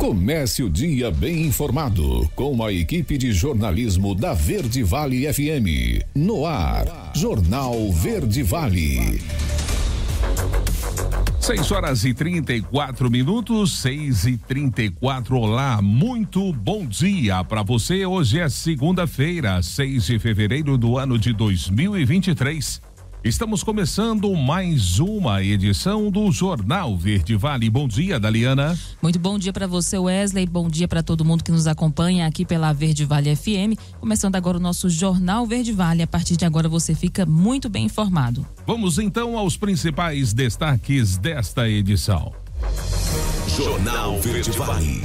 Comece o dia bem informado com a equipe de jornalismo da Verde Vale FM. No ar, Jornal Verde Vale. 6h34, 6h34. Olá, muito bom dia para você. Hoje é segunda-feira, 6 de fevereiro do ano de 2023. Estamos começando mais uma edição do Jornal Verde Vale. Bom dia, Daliana. Muito bom dia para você, Wesley. Bom dia para todo mundo que nos acompanha aqui pela Verde Vale FM. Começando agora o nosso Jornal Verde Vale. A partir de agora você fica muito bem informado. Vamos então aos principais destaques desta edição. Jornal Verde Vale.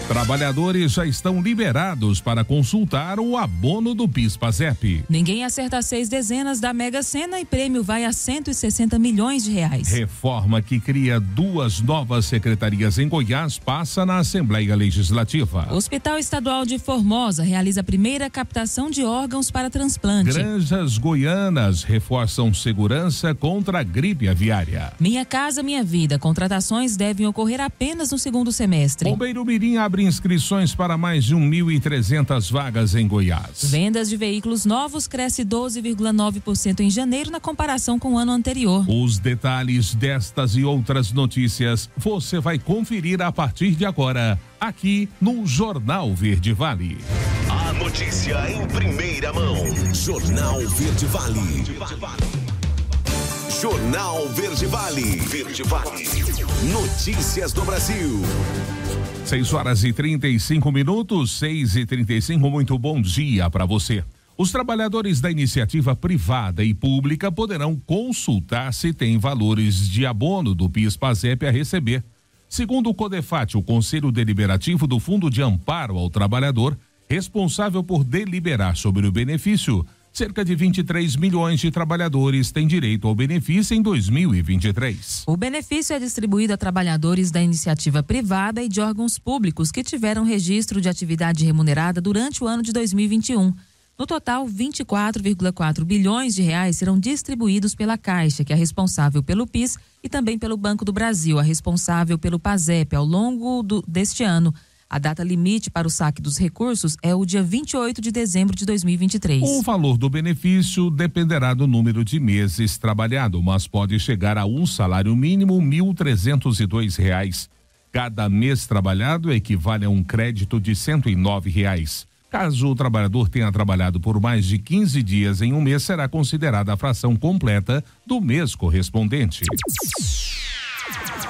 Trabalhadores já estão liberados para consultar o abono do PIS/PASEP. Ninguém acerta 6 dezenas da Mega Sena e prêmio vai a 160 milhões de reais. Reforma que cria 2 novas secretarias em Goiás passa na Assembleia Legislativa. O Hospital Estadual de Formosa realiza a primeira captação de órgãos para transplante. Granjas goianas reforçam segurança contra a gripe aviária. Minha Casa Minha Vida. Contratações devem ocorrer apenas no segundo semestre. Bombeiro Mirim abre inscrições para mais de 1.300 vagas em Goiás. Vendas de veículos novos cresce 12,9% em janeiro na comparação com o ano anterior. Os detalhes destas e outras notícias você vai conferir a partir de agora, aqui no Jornal Verde Vale. A notícia em primeira mão. Jornal Verde Vale. Jornal Verde Vale. Verde Vale. Notícias do Brasil. 6h35, 6h35, muito bom dia para você. Os trabalhadores da iniciativa privada e pública poderão consultar se tem valores de abono do PIS/PASEP a receber. Segundo o CODEFAT, o Conselho Deliberativo do Fundo de Amparo ao Trabalhador, responsável por deliberar sobre o benefício, cerca de 23 milhões de trabalhadores têm direito ao benefício em 2023. O benefício é distribuído a trabalhadores da iniciativa privada e de órgãos públicos que tiveram registro de atividade remunerada durante o ano de 2021. No total, 24,4 bilhões de reais serão distribuídos pela Caixa, que é responsável pelo PIS, e também pelo Banco do Brasil, a responsável pelo PASEP, ao longo deste ano. A data limite para o saque dos recursos é o dia 28 de dezembro de 2023. O valor do benefício dependerá do número de meses trabalhado, mas pode chegar a um salário mínimo R$ 1.302. Cada mês trabalhado equivale a um crédito de R$ 109. Caso o trabalhador tenha trabalhado por mais de 15 dias em um mês, será considerada a fração completa do mês correspondente.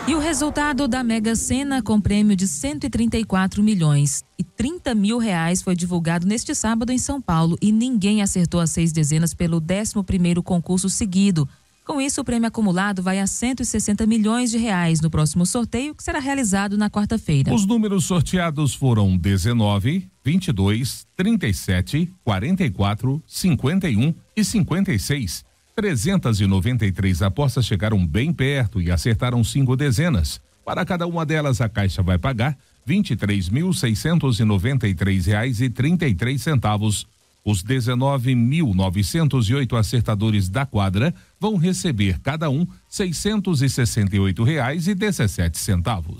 E o resultado da Mega Sena com prêmio de 134 milhões e 30 mil reais foi divulgado neste sábado em São Paulo e ninguém acertou as 6 dezenas pelo 11º concurso seguido. Com isso, o prêmio acumulado vai a 160 milhões de reais no próximo sorteio, que será realizado na quarta-feira. Os números sorteados foram 19, 22, 37, 44, 51 e 56. 393 apostas chegaram bem perto e acertaram 5 dezenas. Para cada uma delas, a Caixa vai pagar R$ 23.693,33. Os 19.908 acertadores da quadra vão receber cada um R$ 668,17.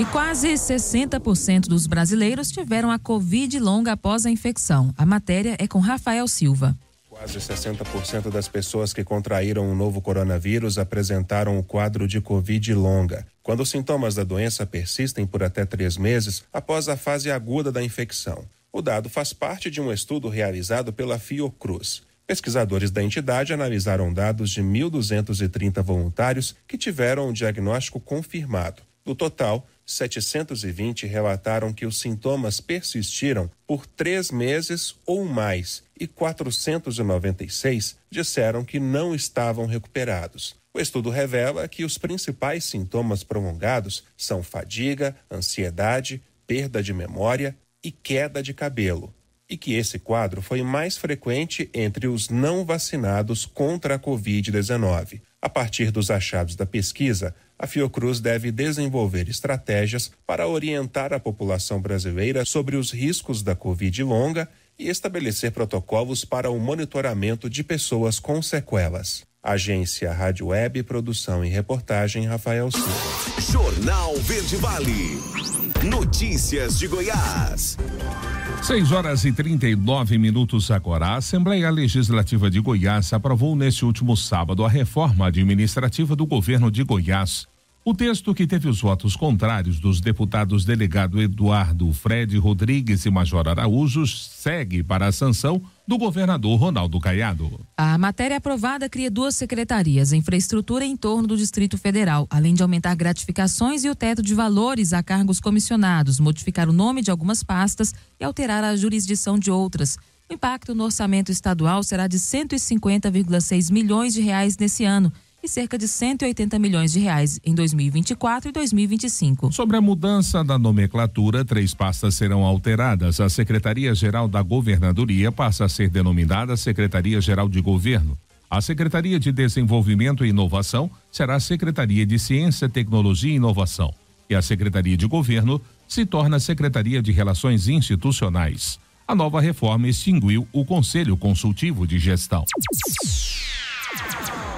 E quase 60% dos brasileiros tiveram a Covid longa após a infecção. A matéria é com Rafael Silva. Quase 60% das pessoas que contraíram o novo coronavírus apresentaram o quadro de Covid longa, quando os sintomas da doença persistem por até 3 meses após a fase aguda da infecção. O dado faz parte de um estudo realizado pela Fiocruz. Pesquisadores da entidade analisaram dados de 1.230 voluntários que tiveram o diagnóstico confirmado. Do total, 720 relataram que os sintomas persistiram por 3 meses ou mais e 496 disseram que não estavam recuperados. O estudo revela que os principais sintomas prolongados são fadiga, ansiedade, perda de memória e queda de cabelo, e que esse quadro foi mais frequente entre os não vacinados contra a Covid-19. A partir dos achados da pesquisa, a Fiocruz deve desenvolver estratégias para orientar a população brasileira sobre os riscos da Covid longa e estabelecer protocolos para o monitoramento de pessoas com sequelas. Agência Rádio Web, produção e reportagem Rafael Silva. Jornal Verde Vale. Notícias de Goiás. 6h39 agora. A Assembleia Legislativa de Goiás aprovou neste último sábado a reforma administrativa do governo de Goiás. O texto, que teve os votos contrários dos deputados delegado Eduardo Fred Rodrigues e Major Araújo, segue para a sanção do governador Ronaldo Caiado. A matéria aprovada cria 2 secretarias, infraestrutura em torno do Distrito Federal, além de aumentar gratificações e o teto de valores a cargos comissionados, modificar o nome de algumas pastas e alterar a jurisdição de outras. O impacto no orçamento estadual será de 150,6 milhões de reais nesse ano e cerca de 180 milhões de reais em 2024 e 2025. Sobre a mudança da nomenclatura, 3 pastas serão alteradas. A Secretaria-Geral da Governadoria passa a ser denominada Secretaria-Geral de Governo. A Secretaria de Desenvolvimento e Inovação será a Secretaria de Ciência, Tecnologia e Inovação. E a Secretaria de Governo se torna Secretaria de Relações Institucionais. A nova reforma extinguiu o Conselho Consultivo de Gestão.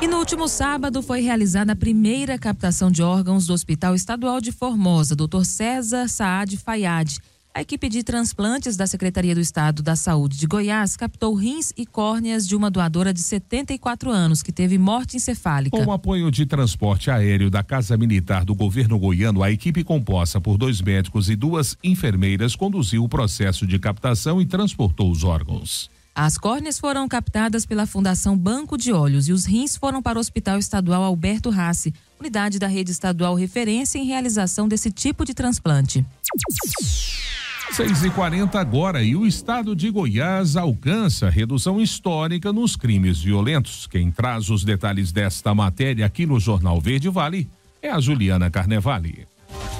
E no último sábado foi realizada a primeira captação de órgãos do Hospital Estadual de Formosa, Dr. César Saad Fayad. A equipe de transplantes da Secretaria do Estado da Saúde de Goiás captou rins e córneas de uma doadora de 74 anos que teve morte encefálica. Com o apoio de transporte aéreo da Casa Militar do governo goiano, a equipe composta por 2 médicos e 2 enfermeiras conduziu o processo de captação e transportou os órgãos. As córneas foram captadas pela Fundação Banco de Olhos e os rins foram para o Hospital Estadual Alberto Rassi, unidade da rede estadual referência em realização desse tipo de transplante. 6h40 agora, e o estado de Goiás alcança redução histórica nos crimes violentos. Quem traz os detalhes desta matéria aqui no Jornal Verde Vale é a Juliana Carnevale.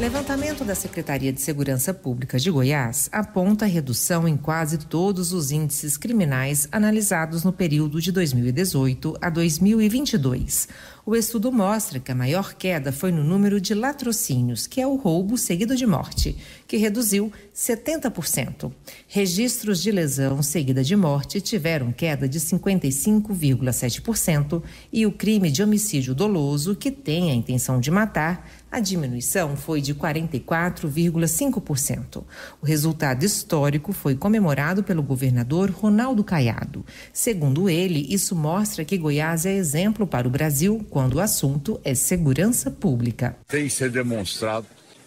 Levantamento da Secretaria de Segurança Pública de Goiás aponta redução em quase todos os índices criminais analisados no período de 2018 a 2022. O estudo mostra que a maior queda foi no número de latrocínios, que é o roubo seguido de morte, que reduziu 70%. Registros de lesão seguida de morte tiveram queda de 55,7% e o crime de homicídio doloso, que tem a intenção de matar, a diminuição foi de 44,5%. O resultado histórico foi comemorado pelo governador Ronaldo Caiado. Segundo ele, isso mostra que Goiás é exemplo para o Brasil quando o assunto é segurança pública. Tem que ser demonstrado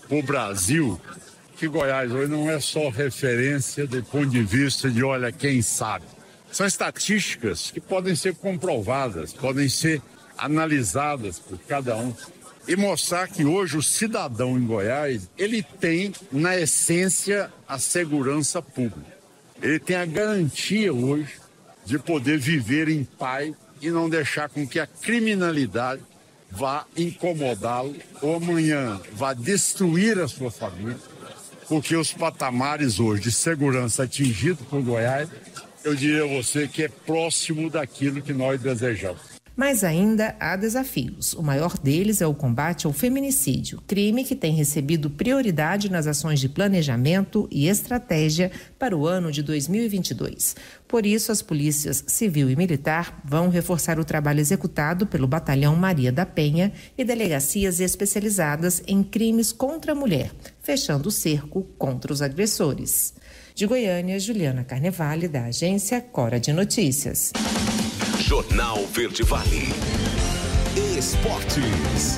para o Brasil que Goiás hoje não é só referência do ponto de vista de olha quem sabe. São estatísticas que podem ser comprovadas, podem ser analisadas por cada um. E mostrar que hoje o cidadão em Goiás, ele tem, na essência, a segurança pública. Ele tem a garantia hoje de poder viver em paz e não deixar com que a criminalidade vá incomodá-lo ou amanhã vá destruir a sua família, porque os patamares hoje de segurança atingidos por Goiás, eu diria a você que é próximo daquilo que nós desejamos. Mas ainda há desafios. O maior deles é o combate ao feminicídio, crime que tem recebido prioridade nas ações de planejamento e estratégia para o ano de 2022. Por isso, as polícias civil e militar vão reforçar o trabalho executado pelo Batalhão Maria da Penha e delegacias especializadas em crimes contra a mulher, fechando o cerco contra os agressores. De Goiânia, Juliana Carnevale, da agência Cora de Notícias. Jornal Verde Vale. Esportes.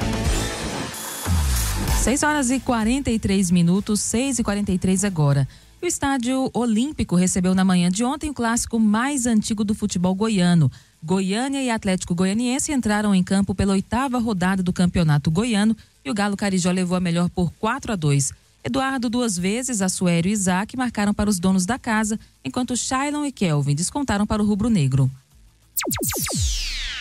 6h43, 6h43 agora. O Estádio Olímpico recebeu na manhã de ontem o clássico mais antigo do futebol goiano. Goiânia e Atlético Goianiense entraram em campo pela 8ª rodada do Campeonato Goiano e o Galo Carijó levou a melhor por 4-2. Eduardo 2 vezes, Assuério e Isaac marcaram para os donos da casa, enquanto Shailon e Kelvin descontaram para o rubro-negro.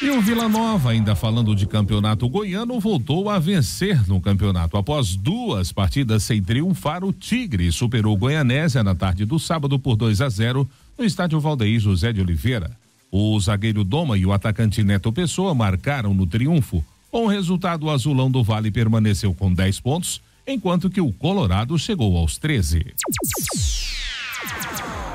E o Vila Nova, ainda falando de campeonato goiano, voltou a vencer no campeonato. Após 2 partidas sem triunfar, o Tigre superou o Goianésia na tarde do sábado por 2-0 no estádio Valdeir José de Oliveira. O zagueiro Doma e o atacante Neto Pessoa marcaram no triunfo. Com o resultado, o Azulão do Vale permaneceu com 10 pontos, enquanto que o Colorado chegou aos 13.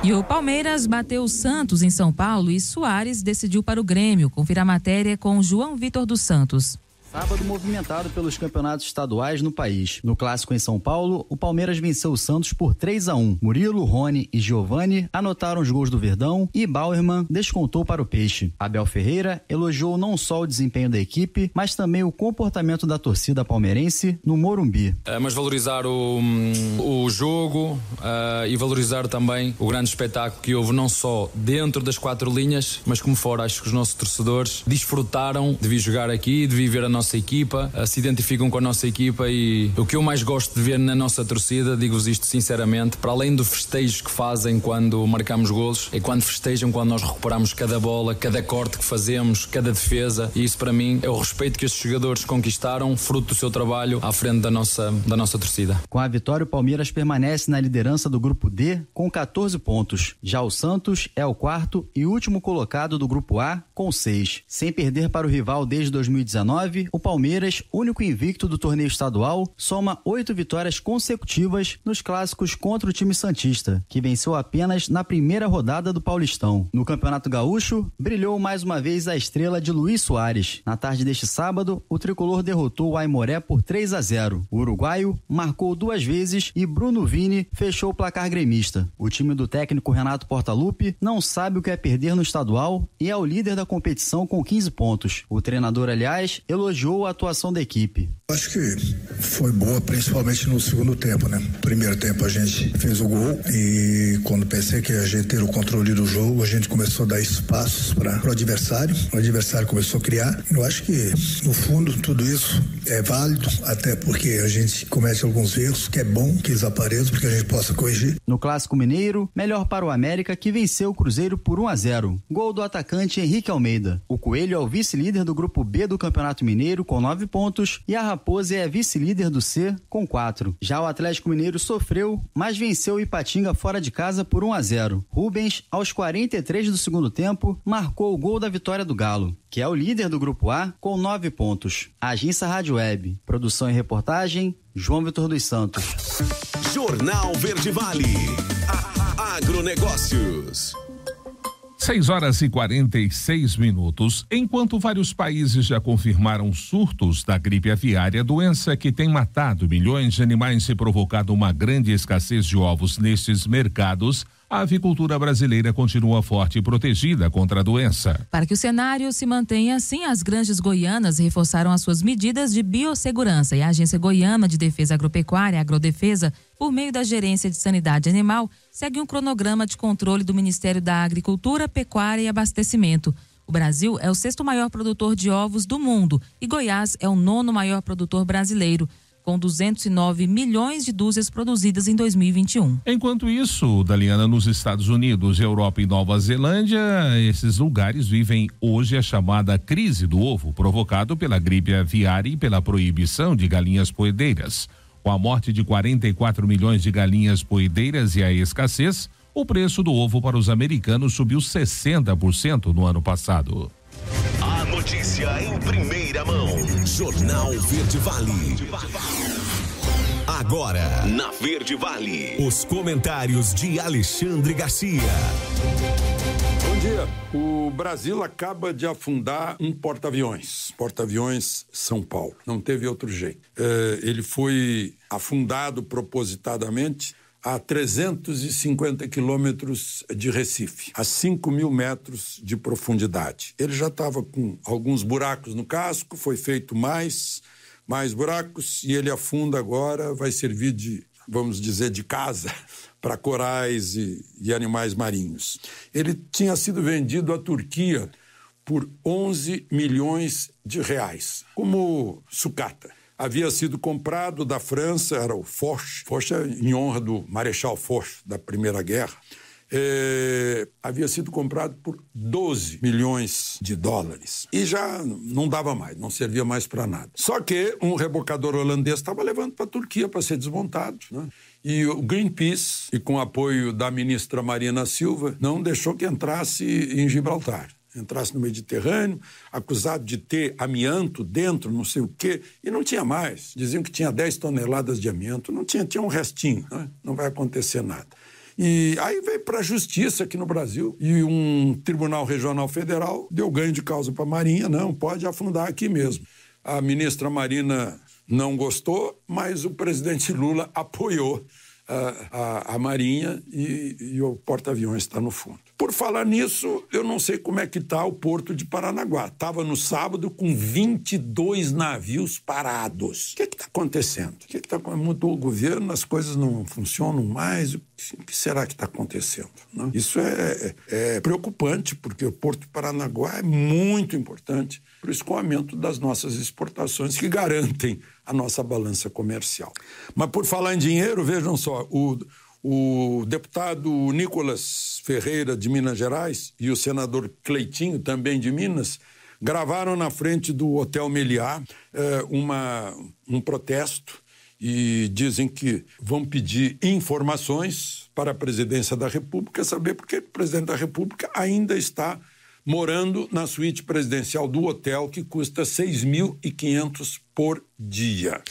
E o Palmeiras bateu o Santos em São Paulo e Soares decidiu para o Grêmio. Confira a matéria com João Vitor dos Santos. Sábado movimentado pelos campeonatos estaduais no país. No clássico em São Paulo, o Palmeiras venceu o Santos por 3-1. Murilo, Rony e Giovani anotaram os gols do Verdão e Bauerman descontou para o Peixe. Abel Ferreira elogiou não só o desempenho da equipe, mas também o comportamento da torcida palmeirense no Morumbi. Mas valorizar o jogo e valorizar também o grande espetáculo que houve não só dentro das quatro linhas, mas como fora. Acho que os nossos torcedores desfrutaram de vir jogar aqui, de viver a nossa equipa, se identificam com a nossa equipa, e o que eu mais gosto de ver na nossa torcida, digo-vos isto sinceramente, para além do festejo que fazem quando marcamos golos, é quando festejam quando nós recuperamos cada bola, cada corte que fazemos, cada defesa, e isso para mim é o respeito que estes jogadores conquistaram, fruto do seu trabalho à frente da nossa torcida. Com a vitória, o Palmeiras permanece na liderança do grupo D com 14 pontos. Já o Santos é o quarto e último colocado do grupo A com 6. Sem perder para o rival desde 2019, o Palmeiras, único invicto do torneio estadual, soma 8 vitórias consecutivas nos clássicos contra o time santista, que venceu apenas na primeira rodada do Paulistão. No Campeonato Gaúcho, brilhou mais uma vez a estrela de Luis Soares. Na tarde deste sábado, o tricolor derrotou o Aimoré por 3-0. O uruguaio marcou 2 vezes e Bruno Vini fechou o placar gremista. O time do técnico Renato Portaluppi não sabe o que é perder no estadual e é o líder da competição com 15 pontos. O treinador, aliás, elogiou a atuação da equipe. Acho que foi boa, principalmente no segundo tempo, né? Primeiro tempo a gente fez o gol e quando pensei que a gente ter o controle do jogo, a gente começou a dar espaços para o adversário começou a criar. Eu acho que, no fundo, tudo isso é válido, até porque a gente comete alguns erros, que é bom que eles apareçam, porque a gente possa corrigir. No Clássico Mineiro, melhor para o América, que venceu o Cruzeiro por 1-0. Gol do atacante Henrique Almeida. O Coelho é o vice-líder do grupo B do Campeonato Mineiro com 9 pontos e a Raposa é vice-líder do C com 4. Já o Atlético Mineiro sofreu, mas venceu o Ipatinga fora de casa por 1-0. Rubens, aos 43 do segundo tempo, marcou o gol da vitória do Galo, que é o líder do grupo A com 9 pontos. Agência Rádio Web, produção e reportagem, João Vitor dos Santos. Jornal Verde Vale, agronegócios. 6h46. Enquanto vários países já confirmaram surtos da gripe aviária, doença que tem matado milhões de animais e provocado uma grande escassez de ovos nestes mercados, a avicultura brasileira continua forte e protegida contra a doença. Para que o cenário se mantenha assim, as granjas goianas reforçaram as suas medidas de biossegurança e a Agência Goiana de Defesa Agropecuária, Agrodefesa, por meio da Gerência de Sanidade Animal, segue um cronograma de controle do Ministério da Agricultura, Pecuária e Abastecimento. O Brasil é o 6º maior produtor de ovos do mundo e Goiás é o 9º maior produtor brasileiro, com 209 milhões de dúzias produzidas em 2021. Enquanto isso, Daliana, nos Estados Unidos, Europa e Nova Zelândia, esses lugares vivem hoje a chamada crise do ovo, provocado pela gripe aviária e pela proibição de galinhas poedeiras. Com a morte de 44 milhões de galinhas poedeiras e a escassez, o preço do ovo para os americanos subiu 60% no ano passado. A notícia em primeira mão. Jornal Verde Vale. Agora, na Verde Vale, os comentários de Alexandre Garcia. Bom dia. O Brasil acaba de afundar um porta-aviões. Porta-aviões São Paulo. Não teve outro jeito. Ele foi afundado propositadamente a 350 quilômetros de Recife, a 5.000 metros de profundidade. Ele já estava com alguns buracos no casco, foi feito mais buracos e ele afunda agora, vai servir de, vamos dizer, de casa para corais e animais marinhos. Ele tinha sido vendido à Turquia por 11 milhões de reais, como sucata. Havia sido comprado da França, era o Foch em honra do Marechal Foch da Primeira Guerra. Havia sido comprado por 12 milhões de dólares. E já não dava mais, não servia mais para nada. Só que um rebocador holandês estava levando para a Turquia para ser desmontado, né? E o Greenpeace, e com o apoio da ministra Marina Silva, não deixou que entrasse em Gibraltar. Entrasse no Mediterrâneo, acusado de ter amianto dentro, não sei o quê, e não tinha mais. Diziam que tinha 10 toneladas de amianto, não tinha um restinho, né? Não vai acontecer nada. E aí veio para a justiça aqui no Brasil e um tribunal regional federal deu ganho de causa para a Marinha, não, pode afundar aqui mesmo. A ministra Marina não gostou, mas o presidente Lula apoiou a Marinha e o porta-aviões está no fundo. Por falar nisso, eu não sei como é que está o porto de Paranaguá. Estava no sábado com 22 navios parados. O que está acontecendo? Mudou o governo, as coisas não funcionam mais. O que será que está acontecendo? Não? Isso é preocupante, porque o porto de Paranaguá é muito importante para o escoamento das nossas exportações, que garantem a nossa balança comercial. Mas por falar em dinheiro, vejam só, o deputado Nicolas Ferreira, de Minas Gerais, e o senador Cleitinho, também de Minas, gravaram na frente do Hotel Meliá um protesto e dizem que vão pedir informações para a presidência da República, saber por que o presidente da República ainda está morando na suíte presidencial do hotel, que custa 6.500 por dia.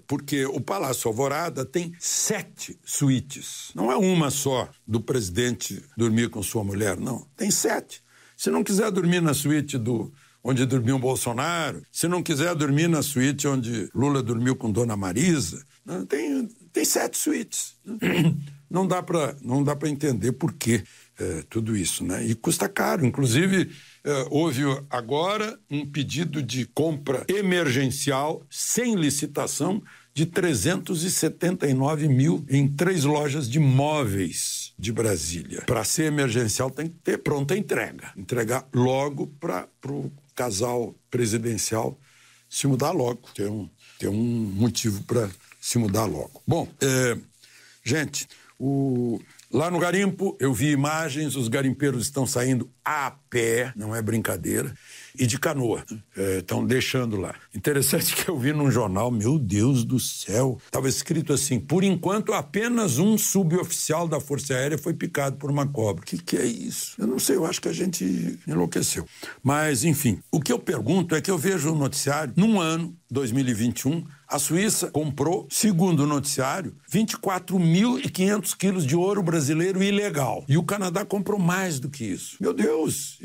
Porque o Palácio Alvorada tem 7 suítes. Não é uma só do presidente dormir com sua mulher, não. Tem 7. Se não quiser dormir na suíte onde dormiu o Bolsonaro, se não quiser dormir na suíte onde Lula dormiu com Dona Marisa, não, tem 7 suítes. Não dá para entender por quê tudo isso, né? E custa caro. Inclusive, houve agora um pedido de compra emergencial, sem licitação, de 379 mil em 3 lojas de móveis de Brasília. Para ser emergencial tem que ter pronta entrega. Entregar logo para o casal presidencial se mudar logo. Tem um motivo para se mudar logo. Bom, gente, lá no garimpo eu vi imagens, os garimpeiros estão saindo a pé, não é brincadeira, e de canoa, estão deixando lá. Interessante que eu vi num jornal, meu Deus do céu, estava escrito assim: por enquanto apenas um suboficial da Força Aérea foi picado por uma cobra. O que é isso? Eu não sei, eu acho que a gente enlouqueceu. Mas, enfim, o que eu pergunto é que eu vejo o noticiário, num ano, 2021, a Suíça comprou, segundo o noticiário, 24.500 quilos de ouro brasileiro ilegal. E o Canadá comprou mais do que isso. Meu Deus,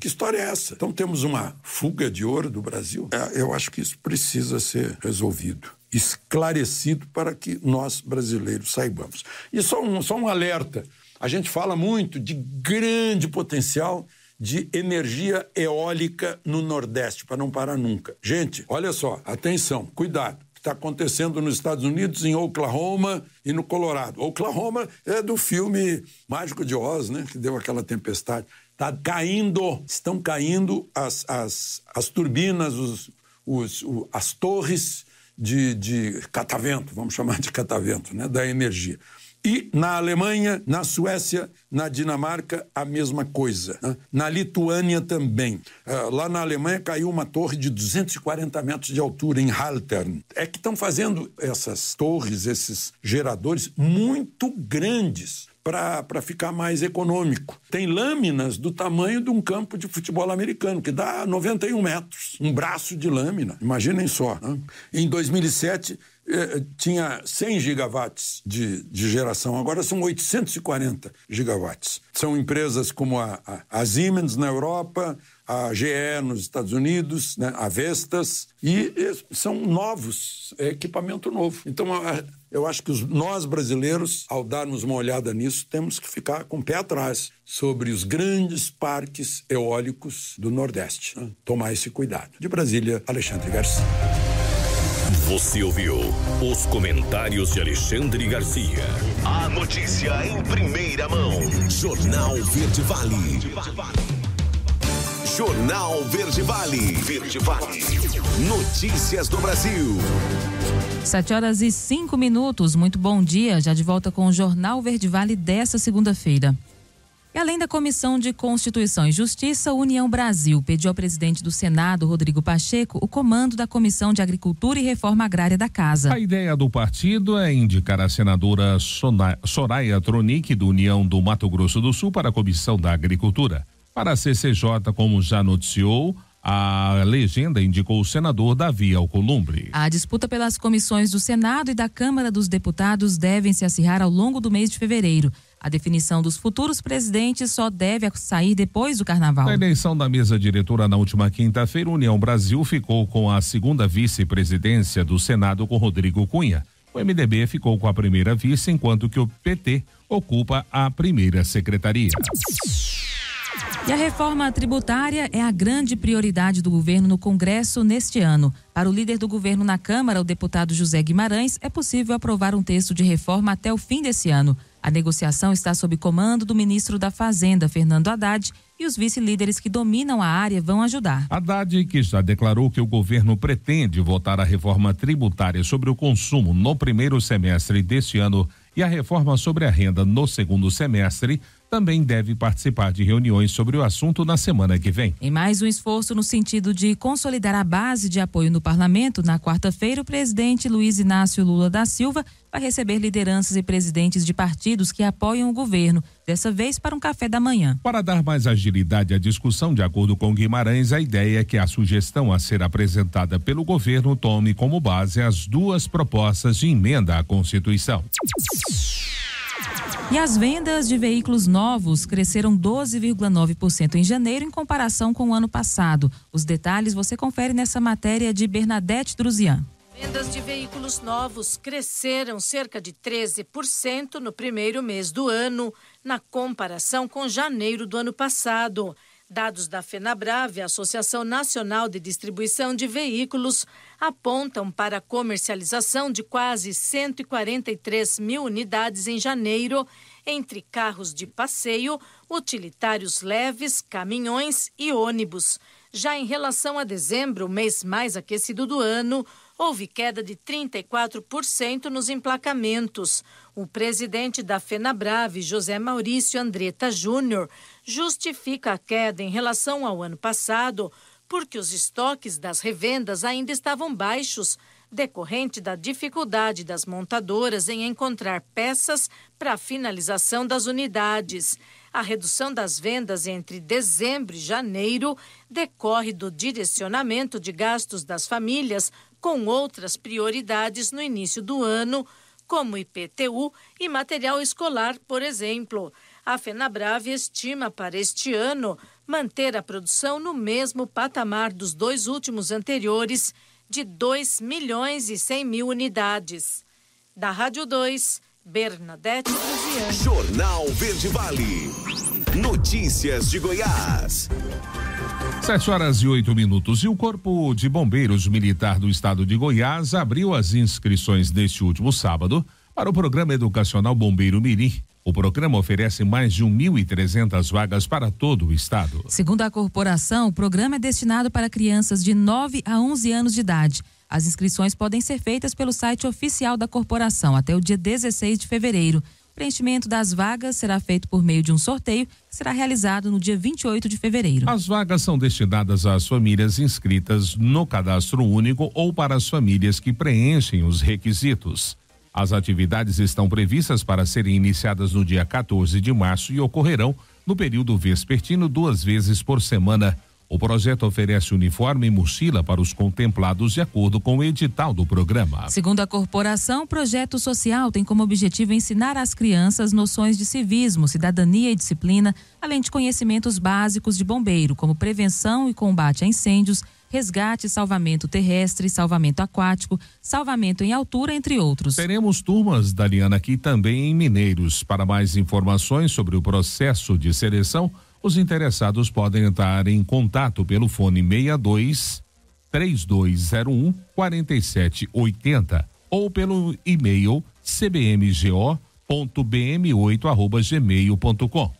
que história é essa? Então temos uma fuga de ouro do Brasil? Eu acho que isso precisa ser resolvido, esclarecido, para que nós brasileiros saibamos. E só um alerta. A gente fala muito de grande potencial de energia eólica no Nordeste, para não parar nunca. Gente, olha só, atenção, cuidado. O que está acontecendo nos Estados Unidos, em Oklahoma e no Colorado. Oklahoma é do filme Mágico de Oz, né? Que deu aquela tempestade. Estão caindo as turbinas, as torres de catavento, vamos chamar de catavento, né? Da energia. E na Alemanha, na Suécia, na Dinamarca, a mesma coisa, né? Na Lituânia também. Lá na Alemanha caiu uma torre de 240 metros de altura, em Haltern. É que estão fazendo essas torres, esses geradores, muito grandes para ficar mais econômico. Tem lâminas do tamanho de um campo de futebol americano, que dá 91 metros. Um braço de lâmina, imaginem só, né? Em 2007... tinha 100 gigawatts de geração, agora são 840 gigawatts. São empresas como a Siemens na Europa, a GE nos Estados Unidos, né, a Vestas, e são novos, é equipamento novo. Então, eu acho que nós brasileiros, ao darmos uma olhada nisso, temos que ficar com o pé atrás sobre os grandes parques eólicos do Nordeste, né? Tomar esse cuidado. De Brasília, Alexandre Garcia. Você ouviu os comentários de Alexandre Garcia. A notícia em primeira mão. Jornal Verde Vale. Jornal Verde Vale. Verde Vale. Notícias do Brasil. 7h05. Muito bom dia. Já de volta com o Jornal Verde Vale desta segunda-feira. E além da Comissão de Constituição e Justiça, União Brasil pediu ao presidente do Senado, Rodrigo Pacheco, o comando da Comissão de Agricultura e Reforma Agrária da Casa. A ideia do partido é indicar a senadora Soraya Tronic, do União do Mato Grosso do Sul, para a Comissão da Agricultura. Para a CCJ, como já noticiou, A legenda indicou o senador Davi Alcolumbre. A disputa pelas comissões do Senado e da Câmara dos Deputados devem se acirrar ao longo do mês de fevereiro. A definição dos futuros presidentes só deve sair depois do Carnaval. Na eleição da mesa diretora na última quinta-feira, União Brasil ficou com a segunda vice-presidência do Senado com Rodrigo Cunha. O MDB ficou com a primeira vice, enquanto que o PT ocupa a primeira secretaria. E a reforma tributária é a grande prioridade do governo no Congresso neste ano. Para o líder do governo na Câmara, o deputado José Guimarães, é possível aprovar um texto de reforma até o fim desse ano. A negociação está sob comando do ministro da Fazenda, Fernando Haddad, e os vice-líderes que dominam a área vão ajudar. Haddad, que já declarou que o governo pretende votar a reforma tributária sobre o consumo no primeiro semestre deste ano e a reforma sobre a renda no segundo semestre, também deve participar de reuniões sobre o assunto na semana que vem. Em mais um esforço no sentido de consolidar a base de apoio no parlamento, na quarta-feira o presidente Luiz Inácio Lula da Silva vai receber lideranças e presidentes de partidos que apoiam o governo, dessa vez para um café da manhã. Para dar mais agilidade à discussão, de acordo com Guimarães, a ideia é que a sugestão a ser apresentada pelo governo tome como base as duas propostas de emenda à Constituição. E as vendas de veículos novos cresceram 12,9% em janeiro em comparação com o ano passado. Os detalhes você confere nessa matéria de Bernadette Druzian. Vendas de veículos novos cresceram cerca de 13% no primeiro mês do ano, na comparação com janeiro do ano passado. Dados da FenaBrave, Associação Nacional de Distribuição de Veículos, apontam para a comercialização de quase 143 mil unidades em janeiro, entre carros de passeio, utilitários leves, caminhões e ônibus. Já em relação a dezembro, o mês mais aquecido do ano, houve queda de 34% nos emplacamentos. O presidente da FenaBrave, José Maurício Andretta Júnior, justifica a queda em relação ao ano passado porque os estoques das revendas ainda estavam baixos, decorrente da dificuldade das montadoras em encontrar peças para a finalização das unidades. A redução das vendas entre dezembro e janeiro decorre do direcionamento de gastos das famílias com outras prioridades no início do ano, como IPTU e material escolar, por exemplo. A FenaBrave estima para este ano manter a produção no mesmo patamar dos dois últimos anteriores, de 2.100.000 unidades. Da Rádio 2, Bernadette Luziane. Jornal Verde Vale. Notícias de Goiás. 7h08. E o Corpo de Bombeiros Militar do Estado de Goiás abriu as inscrições neste último sábado para o Programa Educacional Bombeiro Mirim. O programa oferece mais de 1.300 vagas para todo o estado. Segundo a corporação, o programa é destinado para crianças de 9 a 11 anos de idade. As inscrições podem ser feitas pelo site oficial da corporação até o dia 16 de fevereiro. O preenchimento das vagas será feito por meio de um sorteio que será realizado no dia 28 de fevereiro. As vagas são destinadas às famílias inscritas no Cadastro Único ou para as famílias que preenchem os requisitos. As atividades estão previstas para serem iniciadas no dia 14 de março e ocorrerão no período vespertino 2 vezes por semana. O projeto oferece uniforme e mochila para os contemplados de acordo com o edital do programa. Segundo a corporação, o projeto social tem como objetivo ensinar às crianças noções de civismo, cidadania e disciplina, além de conhecimentos básicos de bombeiro, como prevenção e combate a incêndios, resgate e salvamento terrestre, salvamento aquático, salvamento em altura, entre outros. Teremos turmas, Daliana, aqui também em Mineiros. Para mais informações sobre o processo de seleção, os interessados podem entrar em contato pelo fone 62-3201-4780 ou pelo e-mail cbmgo.bm8@gmail.com.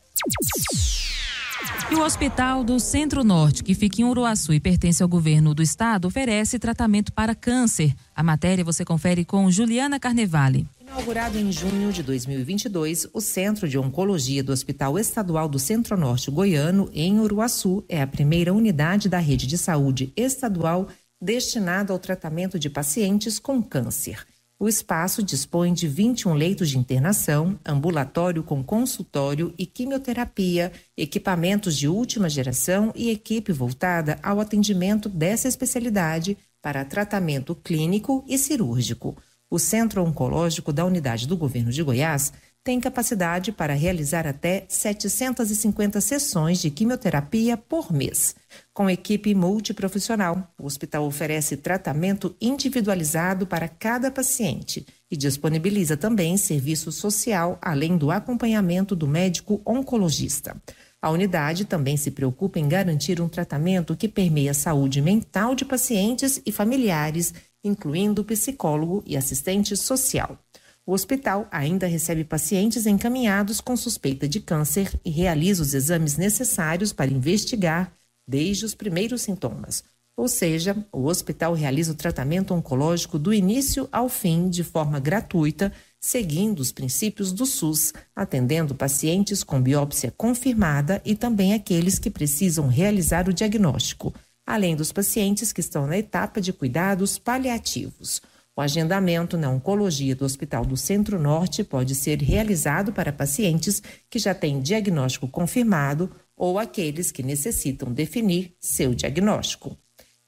E o Hospital do Centro-Norte, que fica em Uruaçu e pertence ao governo do estado, oferece tratamento para câncer. A matéria você confere com Juliana Carnevale. Inaugurado em junho de 2022, o Centro de Oncologia do Hospital Estadual do Centro-Norte Goiano, em Uruaçu, é a primeira unidade da rede de saúde estadual destinada ao tratamento de pacientes com câncer. O espaço dispõe de 21 leitos de internação, ambulatório com consultório e quimioterapia, equipamentos de última geração e equipe voltada ao atendimento dessa especialidade para tratamento clínico e cirúrgico. O Centro Oncológico da Unidade do Governo de Goiás tem capacidade para realizar até 750 sessões de quimioterapia por mês. Com equipe multiprofissional, o hospital oferece tratamento individualizado para cada paciente e disponibiliza também serviço social, além do acompanhamento do médico oncologista. A unidade também se preocupa em garantir um tratamento que permeia a saúde mental de pacientes e familiares, incluindo psicólogo e assistente social. O hospital ainda recebe pacientes encaminhados com suspeita de câncer e realiza os exames necessários para investigar desde os primeiros sintomas. Ou seja, o hospital realiza o tratamento oncológico do início ao fim de forma gratuita, seguindo os princípios do SUS, atendendo pacientes com biópsia confirmada e também aqueles que precisam realizar o diagnóstico, além dos pacientes que estão na etapa de cuidados paliativos. O agendamento na oncologia do Hospital do Centro-Norte pode ser realizado para pacientes que já têm diagnóstico confirmado ou aqueles que necessitam definir seu diagnóstico.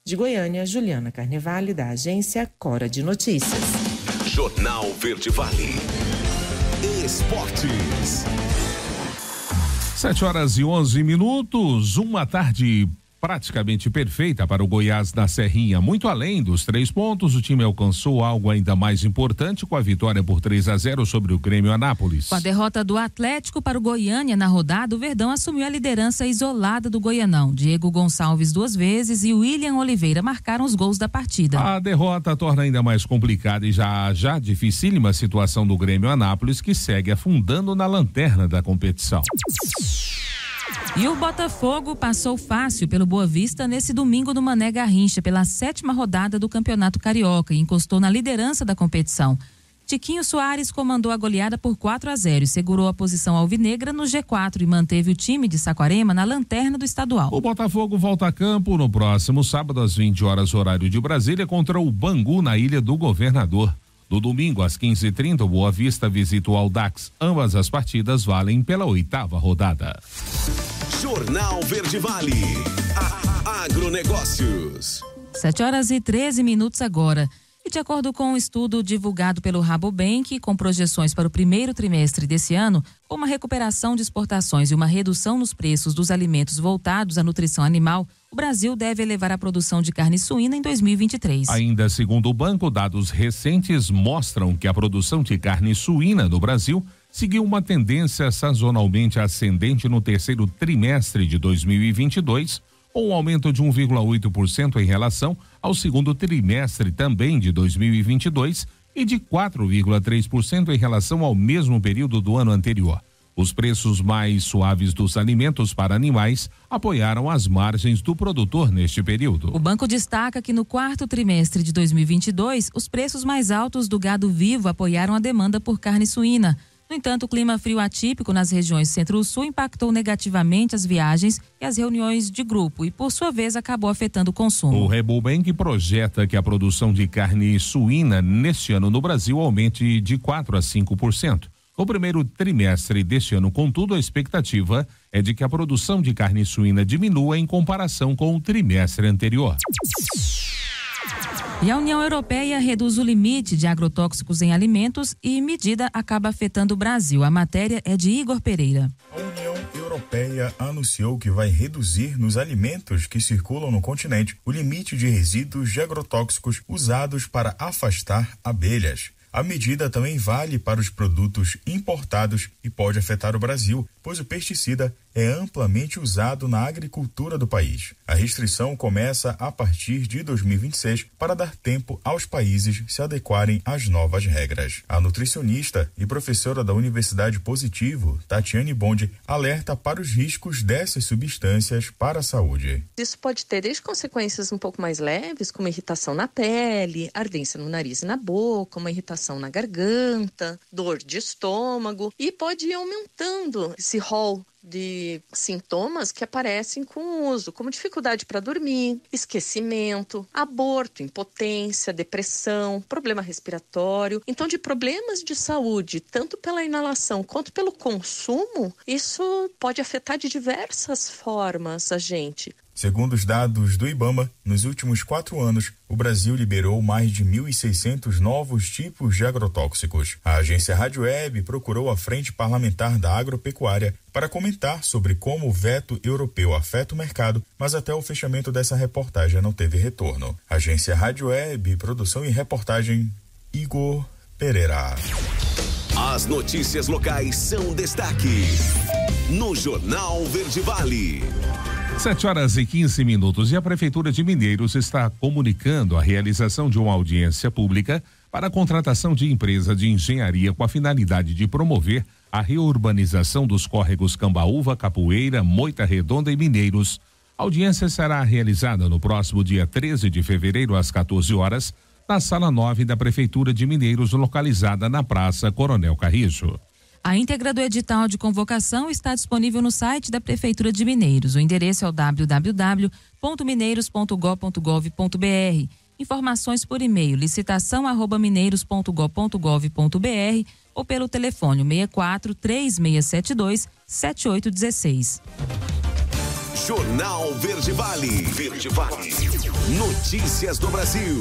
De Goiânia, Juliana Carnevale, da agência Cora de Notícias. Jornal Verde Vale. Esportes. 7h11. Uma tarde praticamente perfeita para o Goiás na Serrinha. Muito além dos 3 pontos, o time alcançou algo ainda mais importante com a vitória por 3-0 sobre o Grêmio Anápolis. Com a derrota do Atlético para o Goiânia na rodada, o Verdão assumiu a liderança isolada do Goianão. Diego Gonçalves 2 vezes e William Oliveira marcaram os gols da partida. A derrota torna ainda mais complicada e já dificílima a situação do Grêmio Anápolis, que segue afundando na lanterna da competição. E o Botafogo passou fácil pelo Boa Vista nesse domingo no Mané Garrincha pela 7ª rodada do Campeonato Carioca e encostou na liderança da competição. Tiquinho Soares comandou a goleada por 4-0 e segurou a posição alvinegra no G4 e manteve o time de Saquarema na lanterna do estadual. O Botafogo volta a campo no próximo sábado às 20 horas horário de Brasília contra o Bangu na Ilha do Governador. No domingo às 15h30 o Boa Vista visita o Audax. Ambas as partidas valem pela 8ª rodada. Jornal Verde Vale. Agronegócios. 7h13 agora. E de acordo com um estudo divulgado pelo Rabobank, com projeções para o primeiro trimestre desse ano, com uma recuperação de exportações e uma redução nos preços dos alimentos voltados à nutrição animal, o Brasil deve elevar a produção de carne suína em 2023. Ainda segundo o banco, dados recentes mostram que a produção de carne suína no Brasil seguiu uma tendência sazonalmente ascendente no terceiro trimestre de 2022, com um aumento de 1,8% em relação ao segundo trimestre também de 2022 e de 4,3% em relação ao mesmo período do ano anterior. Os preços mais suaves dos alimentos para animais apoiaram as margens do produtor neste período. O banco destaca que no 4º trimestre de 2022, os preços mais altos do gado vivo apoiaram a demanda por carne suína. No entanto, o clima frio atípico nas regiões Centro-Sul impactou negativamente as viagens e as reuniões de grupo e, por sua vez, acabou afetando o consumo. O Rabobank projeta que a produção de carne suína neste ano no Brasil aumente de 4% a 5%. No primeiro trimestre deste ano, contudo, a expectativa é de que a produção de carne suína diminua em comparação com o trimestre anterior. E a União Europeia reduz o limite de agrotóxicos em alimentos e medida acaba afetando o Brasil. A matéria é de Igor Pereira. A União Europeia anunciou que vai reduzir nos alimentos que circulam no continente o limite de resíduos de agrotóxicos usados para afastar abelhas. A medida também vale para os produtos importados e pode afetar o Brasil, pois o pesticida é amplamente usado na agricultura do país. A restrição começa a partir de 2026 para dar tempo aos países se adequarem às novas regras. A nutricionista e professora da Universidade Positivo, Tatiane Bond, alerta para os riscos dessas substâncias para a saúde. Isso pode ter desde consequências um pouco mais leves, como irritação na pele, ardência no nariz e na boca, uma irritação na garganta, dor de estômago, e pode ir aumentando esse rol de sintomas que aparecem com o uso, como dificuldade para dormir, esquecimento, aborto, impotência, depressão, problema respiratório. Então, de problemas de saúde, tanto pela inalação quanto pelo consumo, isso pode afetar de diversas formas a gente. Segundo os dados do IBAMA, nos últimos 4 anos, o Brasil liberou mais de 1.600 novos tipos de agrotóxicos. A agência Rádio Web procurou a Frente Parlamentar da Agropecuária para comentar sobre como o veto europeu afeta o mercado, mas até o fechamento dessa reportagem não teve retorno. Agência Rádio Web, produção e reportagem, Igor Pereira. As notícias locais são destaque no Jornal Verde Vale. 7h15 e a Prefeitura de Mineiros está comunicando a realização de uma audiência pública para a contratação de empresa de engenharia com a finalidade de promover a reurbanização dos córregos Cambaúva, Capoeira, Moita Redonda e Mineiros. A audiência será realizada no próximo dia 13 de fevereiro às 14 horas, na Sala 9 da Prefeitura de Mineiros, localizada na Praça Coronel Carrijo. A íntegra do edital de convocação está disponível no site da Prefeitura de Mineiros. O endereço é o www.mineiros.gov.br. Informações por e-mail, licitação@mineiros.gov.br ou pelo telefone 64-3672-7816. Jornal Verde Vale. Verde Vale. Notícias do Brasil.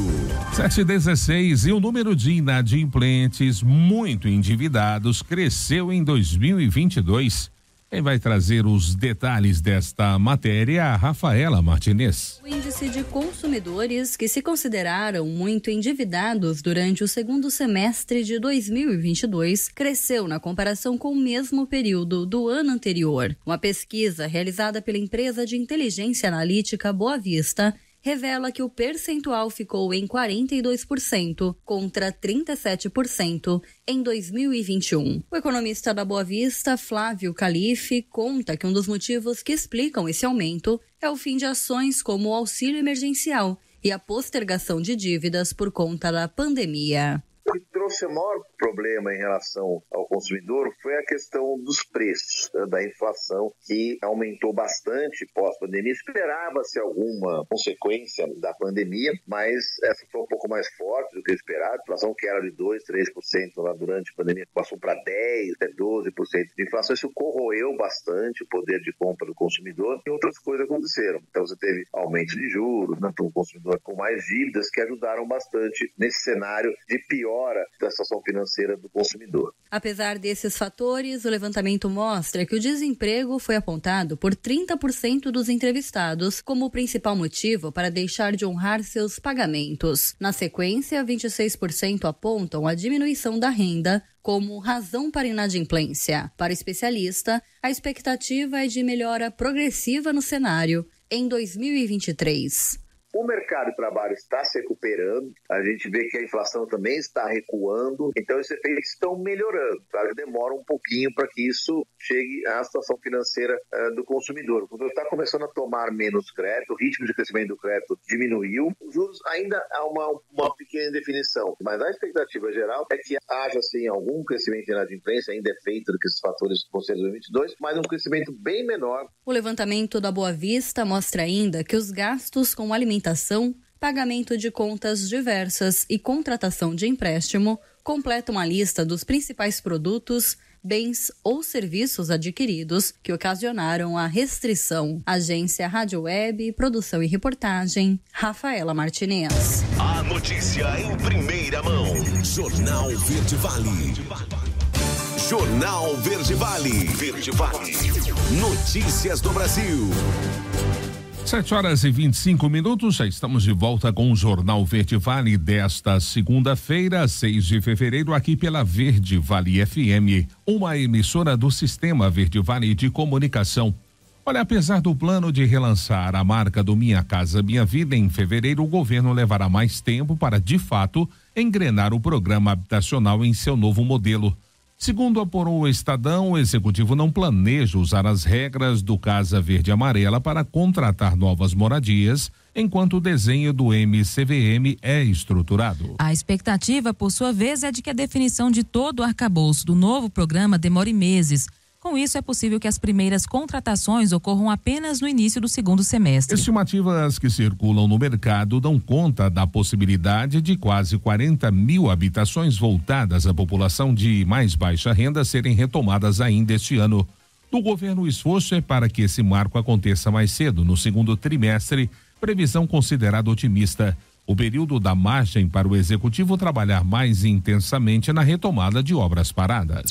7h16 e o número de inadimplentes muito endividados cresceu em 2022. Quem vai trazer os detalhes desta matéria é a Rafaela Martinez. O índice de consumidores que se consideraram muito endividados durante o segundo semestre de 2022 cresceu na comparação com o mesmo período do ano anterior. Uma pesquisa realizada pela empresa de inteligência analítica Boa Vista revela que o percentual ficou em 42% contra 37% em 2021. O economista da Boa Vista, Flávio Calife, conta que um dos motivos que explicam esse aumento é o fim de ações como o auxílio emergencial e a postergação de dívidas por conta da pandemia. O que trouxe o maior problema em relação ao consumidor foi a questão dos preços, da inflação, que aumentou bastante pós-pandemia. Esperava-se alguma consequência da pandemia, mas essa foi um pouco mais forte do que esperado. A inflação que era de 2%, 3% lá durante a pandemia passou para 10%, até 12% de inflação. Isso corroeu bastante o poder de compra do consumidor e outras coisas aconteceram. Então você teve aumento de juros, né, para o consumidor com mais dívidas que ajudaram bastante nesse cenário de piora da situação financeira do consumidor. Apesar desses fatores, o levantamento mostra que o desemprego foi apontado por 30% dos entrevistados como o principal motivo para deixar de honrar seus pagamentos. Na sequência, 26% apontam a diminuição da renda como razão para inadimplência. Para o especialista, a expectativa é de melhora progressiva no cenário em 2023. O mercado de trabalho está se recuperando, a gente vê que a inflação também está recuando, então esses efeitos estão melhorando. Claro que demora um pouquinho para que isso chegue à situação financeira do consumidor. O consumidor está começando a tomar menos crédito, o ritmo de crescimento do crédito diminuiu, os juros ainda há uma pequena indefinição, mas a expectativa geral é que haja sim algum crescimento de inadimplência, ainda é feito do que esses fatores vão ser 2022, mas um crescimento bem menor. O levantamento da Boa Vista mostra ainda que os gastos com alimentação, pagamento de contas diversas e contratação de empréstimo completam a lista dos principais produtos, bens ou serviços adquiridos que ocasionaram a restrição. Agência Rádio Web, produção e reportagem, Rafaela Martinez. A notícia em primeira mão. Jornal Verde Vale. Jornal Verde Vale. Verde Vale. Notícias do Brasil. 7h25, já estamos de volta com o Jornal Verde Vale desta segunda-feira, 6 de fevereiro, aqui pela Verde Vale FM, uma emissora do Sistema Verde Vale de Comunicação. Olha, apesar do plano de relançar a marca do Minha Casa Minha Vida em fevereiro, o governo levará mais tempo para, de fato, engrenar o programa habitacional em seu novo modelo. Segundo apurou o Estadão, o executivo não planeja usar as regras do Casa Verde Amarela para contratar novas moradias, enquanto o desenho do MCVM é estruturado. A expectativa, por sua vez, é de que a definição de todo o arcabouço do novo programa demore meses. Com isso, é possível que as primeiras contratações ocorram apenas no início do segundo semestre. Estimativas que circulam no mercado dão conta da possibilidade de quase 40 mil habitações voltadas à população de mais baixa renda serem retomadas ainda este ano. Do governo, o esforço é para que esse marco aconteça mais cedo, no segundo trimestre, previsão considerada otimista. O período dá margem para o executivo trabalhar mais intensamente na retomada de obras paradas.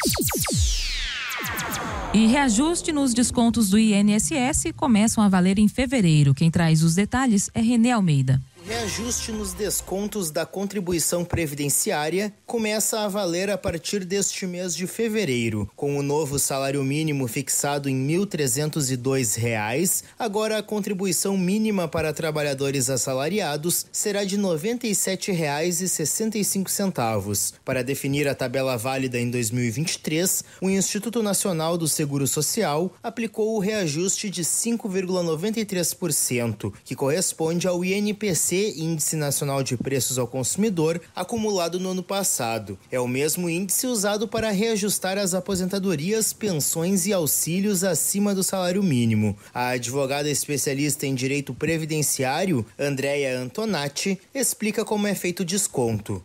E reajuste nos descontos do INSS começam a valer em fevereiro. Quem traz os detalhes é Renê Almeida. O reajuste nos descontos da contribuição previdenciária começa a valer a partir deste mês de fevereiro. Com o novo salário mínimo fixado em R$ 1.302, agora a contribuição mínima para trabalhadores assalariados será de R$ 97,65. Para definir a tabela válida em 2023, o Instituto Nacional do Seguro Social aplicou o reajuste de 5,93%, que corresponde ao INPC, Índice Nacional de Preços ao Consumidor, acumulado no ano passado. É o mesmo índice usado para reajustar as aposentadorias, pensões e auxílios acima do salário mínimo. A advogada especialista em direito previdenciário, Andréia Antonati, explica como é feito o desconto.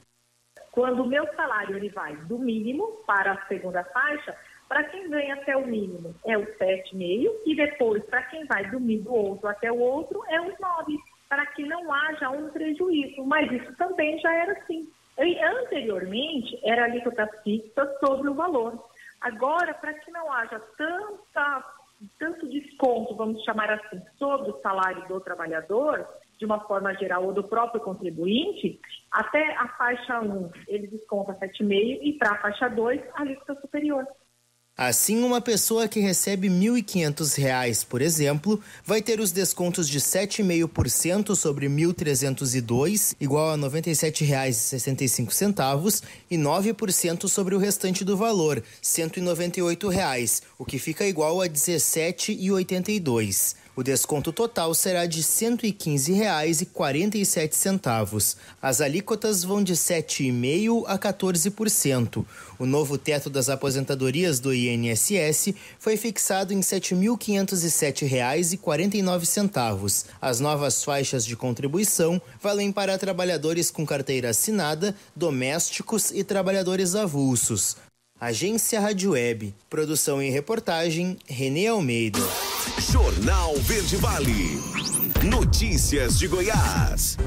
Quando o meu salário ele vai do mínimo para a segunda faixa, para quem ganha até o mínimo é o 7,5 e depois para quem vai do outro até o outro é os 9. Para que não haja um prejuízo, mas isso também já era assim. Anteriormente, era alíquota fixa sobre o valor. Agora, para que não haja tanto desconto, vamos chamar assim, sobre o salário do trabalhador, de uma forma geral, ou do próprio contribuinte, até a faixa 1, ele desconta 7,5 e para a faixa 2, a alíquota superior. Assim, uma pessoa que recebe R$ 1.500, por exemplo, vai ter os descontos de 7,5% sobre R$ 1.302, igual a R$ 97,65, e 9% sobre o restante do valor, R$ 198, o que fica igual a R$ 17,82. O desconto total será de R$ 115,47. As alíquotas vão de 7,5% a 14%. O novo teto das aposentadorias do INSS foi fixado em R$ 7.507,49. As novas faixas de contribuição valem para trabalhadores com carteira assinada, domésticos e trabalhadores avulsos. Agência Rádio Web. Produção e reportagem, Renê Almeida. Jornal Verde Vale. Notícias de Goiás.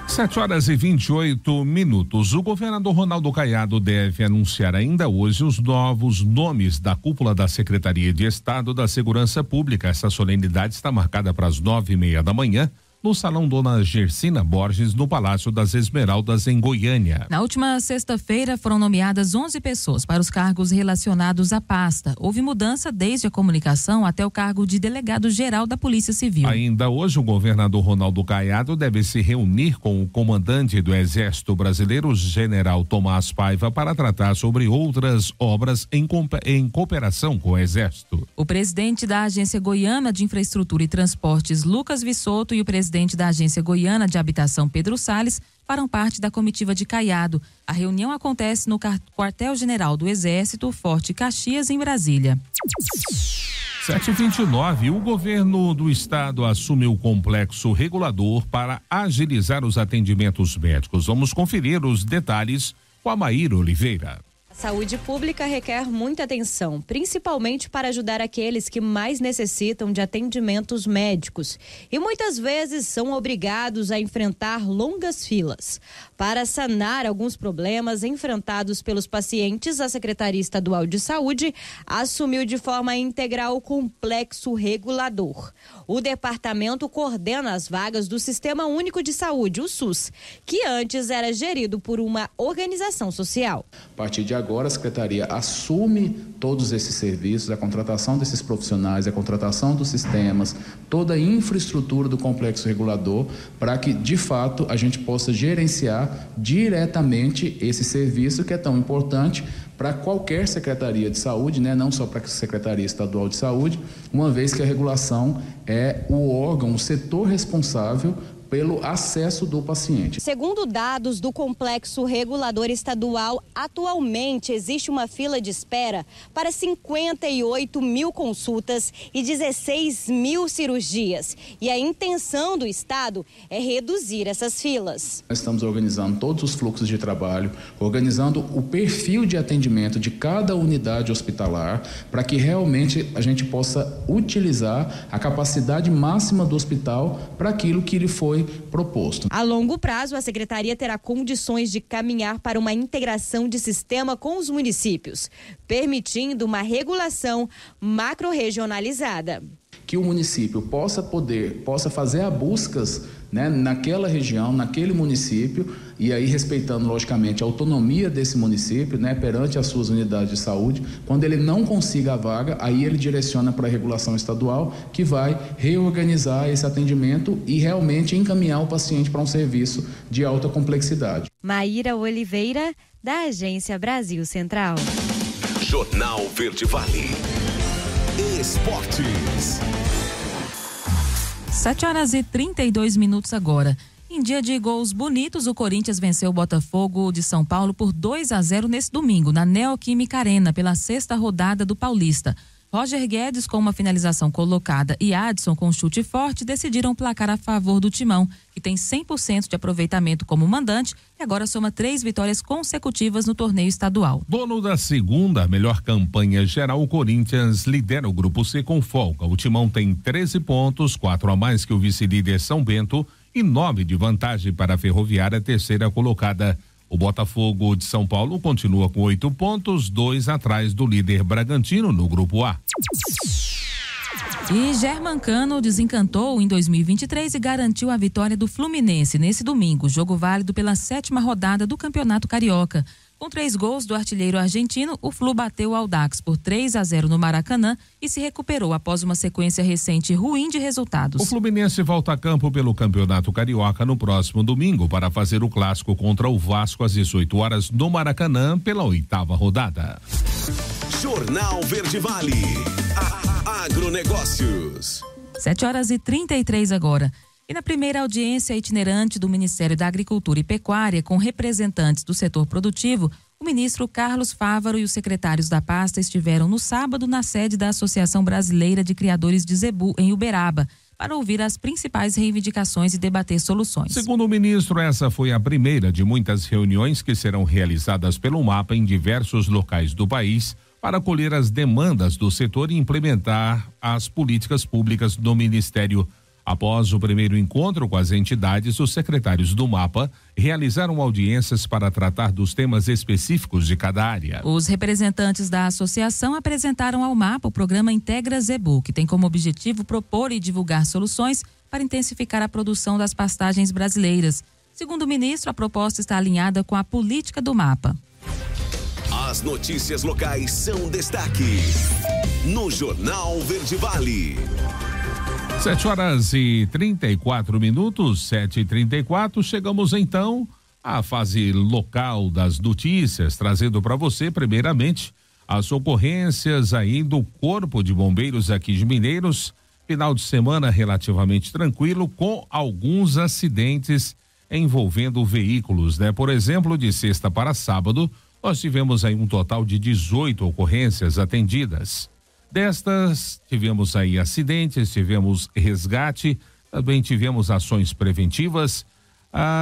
7h28. O governador Ronaldo Caiado deve anunciar ainda hoje os novos nomes da cúpula da Secretaria de Estado da Segurança Pública. Essa solenidade está marcada para as 9:30 da manhã, no Salão Dona Gersina Borges, no Palácio das Esmeraldas, em Goiânia. Na última sexta-feira foram nomeadas 11 pessoas para os cargos relacionados à pasta. Houve mudança desde a comunicação até o cargo de delegado-geral da Polícia Civil. Ainda hoje, o governador Ronaldo Caiado deve se reunir com o comandante do Exército Brasileiro, General Tomás Paiva, para tratar sobre outras obras em cooperação com o Exército. O presidente da Agência Goiana de Infraestrutura e Transportes, Lucas Vissoto, e o presidente da Agência Goiana de Habitação, Pedro Salles, farão parte da comitiva de Caiado. A reunião acontece no Quartel-General do Exército, Forte Caxias, em Brasília. 7h29. O governo do estado assume o complexo regulador para agilizar os atendimentos médicos. Vamos conferir os detalhes com a Maíra Oliveira. A saúde pública requer muita atenção, principalmente para ajudar aqueles que mais necessitam de atendimentos médicos e muitas vezes são obrigados a enfrentar longas filas. Para sanar alguns problemas enfrentados pelos pacientes, a Secretaria Estadual de Saúde assumiu de forma integral o complexo regulador. O departamento coordena as vagas do Sistema Único de Saúde, o SUS, que antes era gerido por uma organização social. A partir de agora, a Secretaria assume todos esses serviços, a contratação desses profissionais, a contratação dos sistemas, toda a infraestrutura do complexo regulador, para que, de fato, a gente possa gerenciar diretamente esse serviço que é tão importante para qualquer Secretaria de Saúde, né? Não só para a Secretaria Estadual de Saúde, uma vez que a regulação é o órgão, o setor responsável pelo acesso do paciente. Segundo dados do Complexo Regulador Estadual, atualmente existe uma fila de espera para 58 mil consultas e 16 mil cirurgias. E a intenção do Estado é reduzir essas filas. Nós estamos organizando todos os fluxos de trabalho, organizando o perfil de atendimento de cada unidade hospitalar, para que realmente a gente possa utilizar a capacidade máxima do hospital para aquilo que lhe foi proposto. A longo prazo, a Secretaria terá condições de caminhar para uma integração de sistema com os municípios, permitindo uma regulação macro-regionalizada. Que o município possa fazer a buscas, né, naquela região, naquele município, e aí respeitando logicamente a autonomia desse município, né, perante as suas unidades de saúde. Quando ele não consiga a vaga, aí ele direciona para a regulação estadual, que vai reorganizar esse atendimento e realmente encaminhar o paciente para um serviço de alta complexidade. Maíra Oliveira, da Agência Brasil Central. Jornal Verde Vale. Esportes. 7h32 agora. Em dia de gols bonitos, o Corinthians venceu o Botafogo de São Paulo por 2-0 nesse domingo, na Neoquímica Arena, pela 6ª rodada do Paulista. Roger Guedes, com uma finalização colocada, e Adson, com um chute forte, decidiram o placar a favor do Timão, que tem 100% de aproveitamento como mandante e agora soma 3 vitórias consecutivas no torneio estadual. Dono da segunda melhor campanha geral, o Corinthians lidera o Grupo C com folga. O Timão tem 13 pontos, 4 a mais que o vice-líder São Bento e 9 de vantagem para a Ferroviária, terceira colocada. O Botafogo de São Paulo continua com 8 pontos, 2 atrás do líder Bragantino no Grupo A. E Germancano desencantou em 2023 e garantiu a vitória do Fluminense nesse domingo, jogo válido pela 7ª rodada do Campeonato Carioca. Com 3 gols do artilheiro argentino, o Flu bateu o Audax por 3-0 no Maracanã e se recuperou após uma sequência recente ruim de resultados. O Fluminense volta a campo pelo Campeonato Carioca no próximo domingo para fazer o clássico contra o Vasco às 18 horas no Maracanã pela 8ª rodada. Jornal Verde Vale. Agronegócios. 7h33 agora. E na primeira audiência itinerante do Ministério da Agricultura e Pecuária, com representantes do setor produtivo, o ministro Carlos Fávaro e os secretários da pasta estiveram no sábado na sede da Associação Brasileira de Criadores de Zebu, em Uberaba, para ouvir as principais reivindicações e debater soluções. Segundo o ministro, essa foi a primeira de muitas reuniões que serão realizadas pelo MAPA em diversos locais do país para acolher as demandas do setor e implementar as políticas públicas do Ministério. Após o primeiro encontro com as entidades, os secretários do MAPA realizaram audiências para tratar dos temas específicos de cada área. Os representantes da associação apresentaram ao MAPA o programa Integra Zebu, que tem como objetivo propor e divulgar soluções para intensificar a produção das pastagens brasileiras. Segundo o ministro, a proposta está alinhada com a política do MAPA. As notícias locais são destaque no Jornal Verde Vale. 7h34, 7h34, chegamos então à fase local das notícias, trazendo para você, primeiramente, as ocorrências aí do Corpo de Bombeiros aqui de Mineiros. Final de semana relativamente tranquilo, com alguns acidentes envolvendo veículos, né? Por exemplo, de sexta para sábado, nós tivemos aí um total de 18 ocorrências atendidas. Destas, tivemos aí acidentes, tivemos resgate, também tivemos ações preventivas.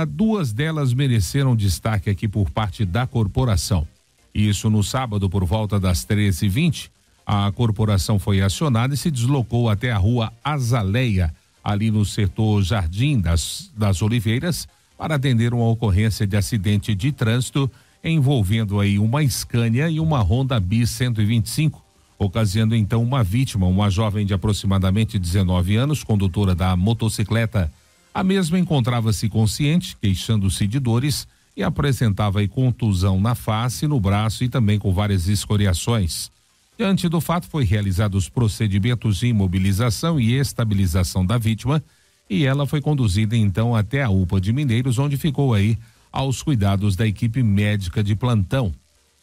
2 delas mereceram destaque aqui por parte da corporação. Isso no sábado, por volta das 13h20, a corporação foi acionada e se deslocou até a rua Azaleia, ali no setor Jardim das Oliveiras, para atender uma ocorrência de acidente de trânsito envolvendo aí uma Scania e uma Honda Bis 125. Ocasionando então uma vítima, uma jovem de aproximadamente 19 anos, condutora da motocicleta. A mesma encontrava-se consciente, queixando-se de dores e apresentava aí contusão na face, no braço e também com várias escoriações. Diante do fato, foi realizados procedimentos de imobilização e estabilização da vítima e ela foi conduzida então até a UPA de Mineiros, onde ficou aí aos cuidados da equipe médica de plantão.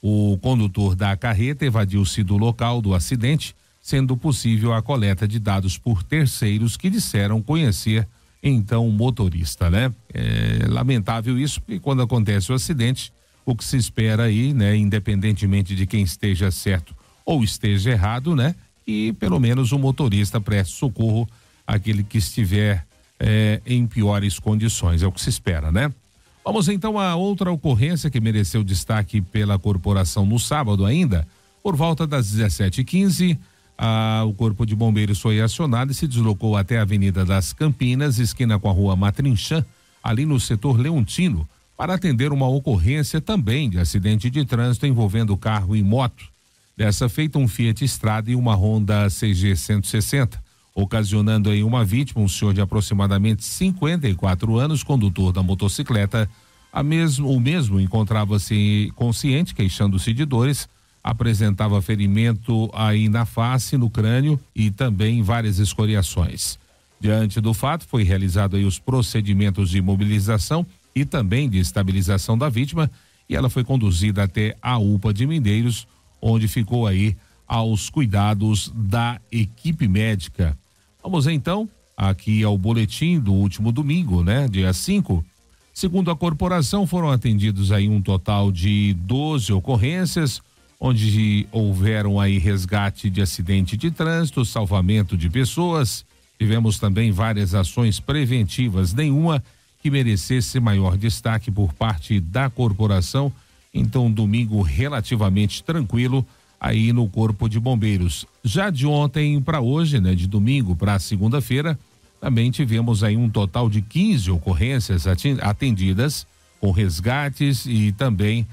O condutor da carreta evadiu-se do local do acidente, sendo possível a coleta de dados por terceiros que disseram conhecer então o motorista, né? É lamentável isso, porque quando acontece o acidente, o que se espera aí, né? Independentemente de quem esteja certo ou esteja errado, né? E pelo menos o motorista preste socorro àquele que estiver em piores condições, é o que se espera, né? Vamos então a outra ocorrência que mereceu destaque pela corporação no sábado ainda, por volta das 17h15, o Corpo de Bombeiros foi acionado e se deslocou até a Avenida das Campinas, esquina com a Rua Matrinchã, ali no setor Leontino, para atender uma ocorrência também de acidente de trânsito envolvendo carro e moto. Dessa feita, um Fiat Strada e uma Honda CG 160, ocasionando aí uma vítima, um senhor de aproximadamente 54 anos, condutor da motocicleta. O mesmo encontrava-se consciente, queixando-se de dores, apresentava ferimento aí na face, no crânio e também várias escoriações. Diante do fato, foi realizado aí os procedimentos de imobilização e também de estabilização da vítima, e ela foi conduzida até a UPA de Mineiros, onde ficou aí aos cuidados da equipe médica. Vamos então aqui ao boletim do último domingo, né? Dia 5. Segundo a corporação, foram atendidos aí um total de 12 ocorrências, onde houveram aí resgate de acidente de trânsito, salvamento de pessoas. Tivemos também várias ações preventivas, nenhuma que merecesse maior destaque por parte da corporação. Então, domingo relativamente tranquilo aí no Corpo de Bombeiros. Já de ontem para hoje, né, de domingo para segunda-feira, também tivemos aí um total de 15 ocorrências atendidas com resgates e também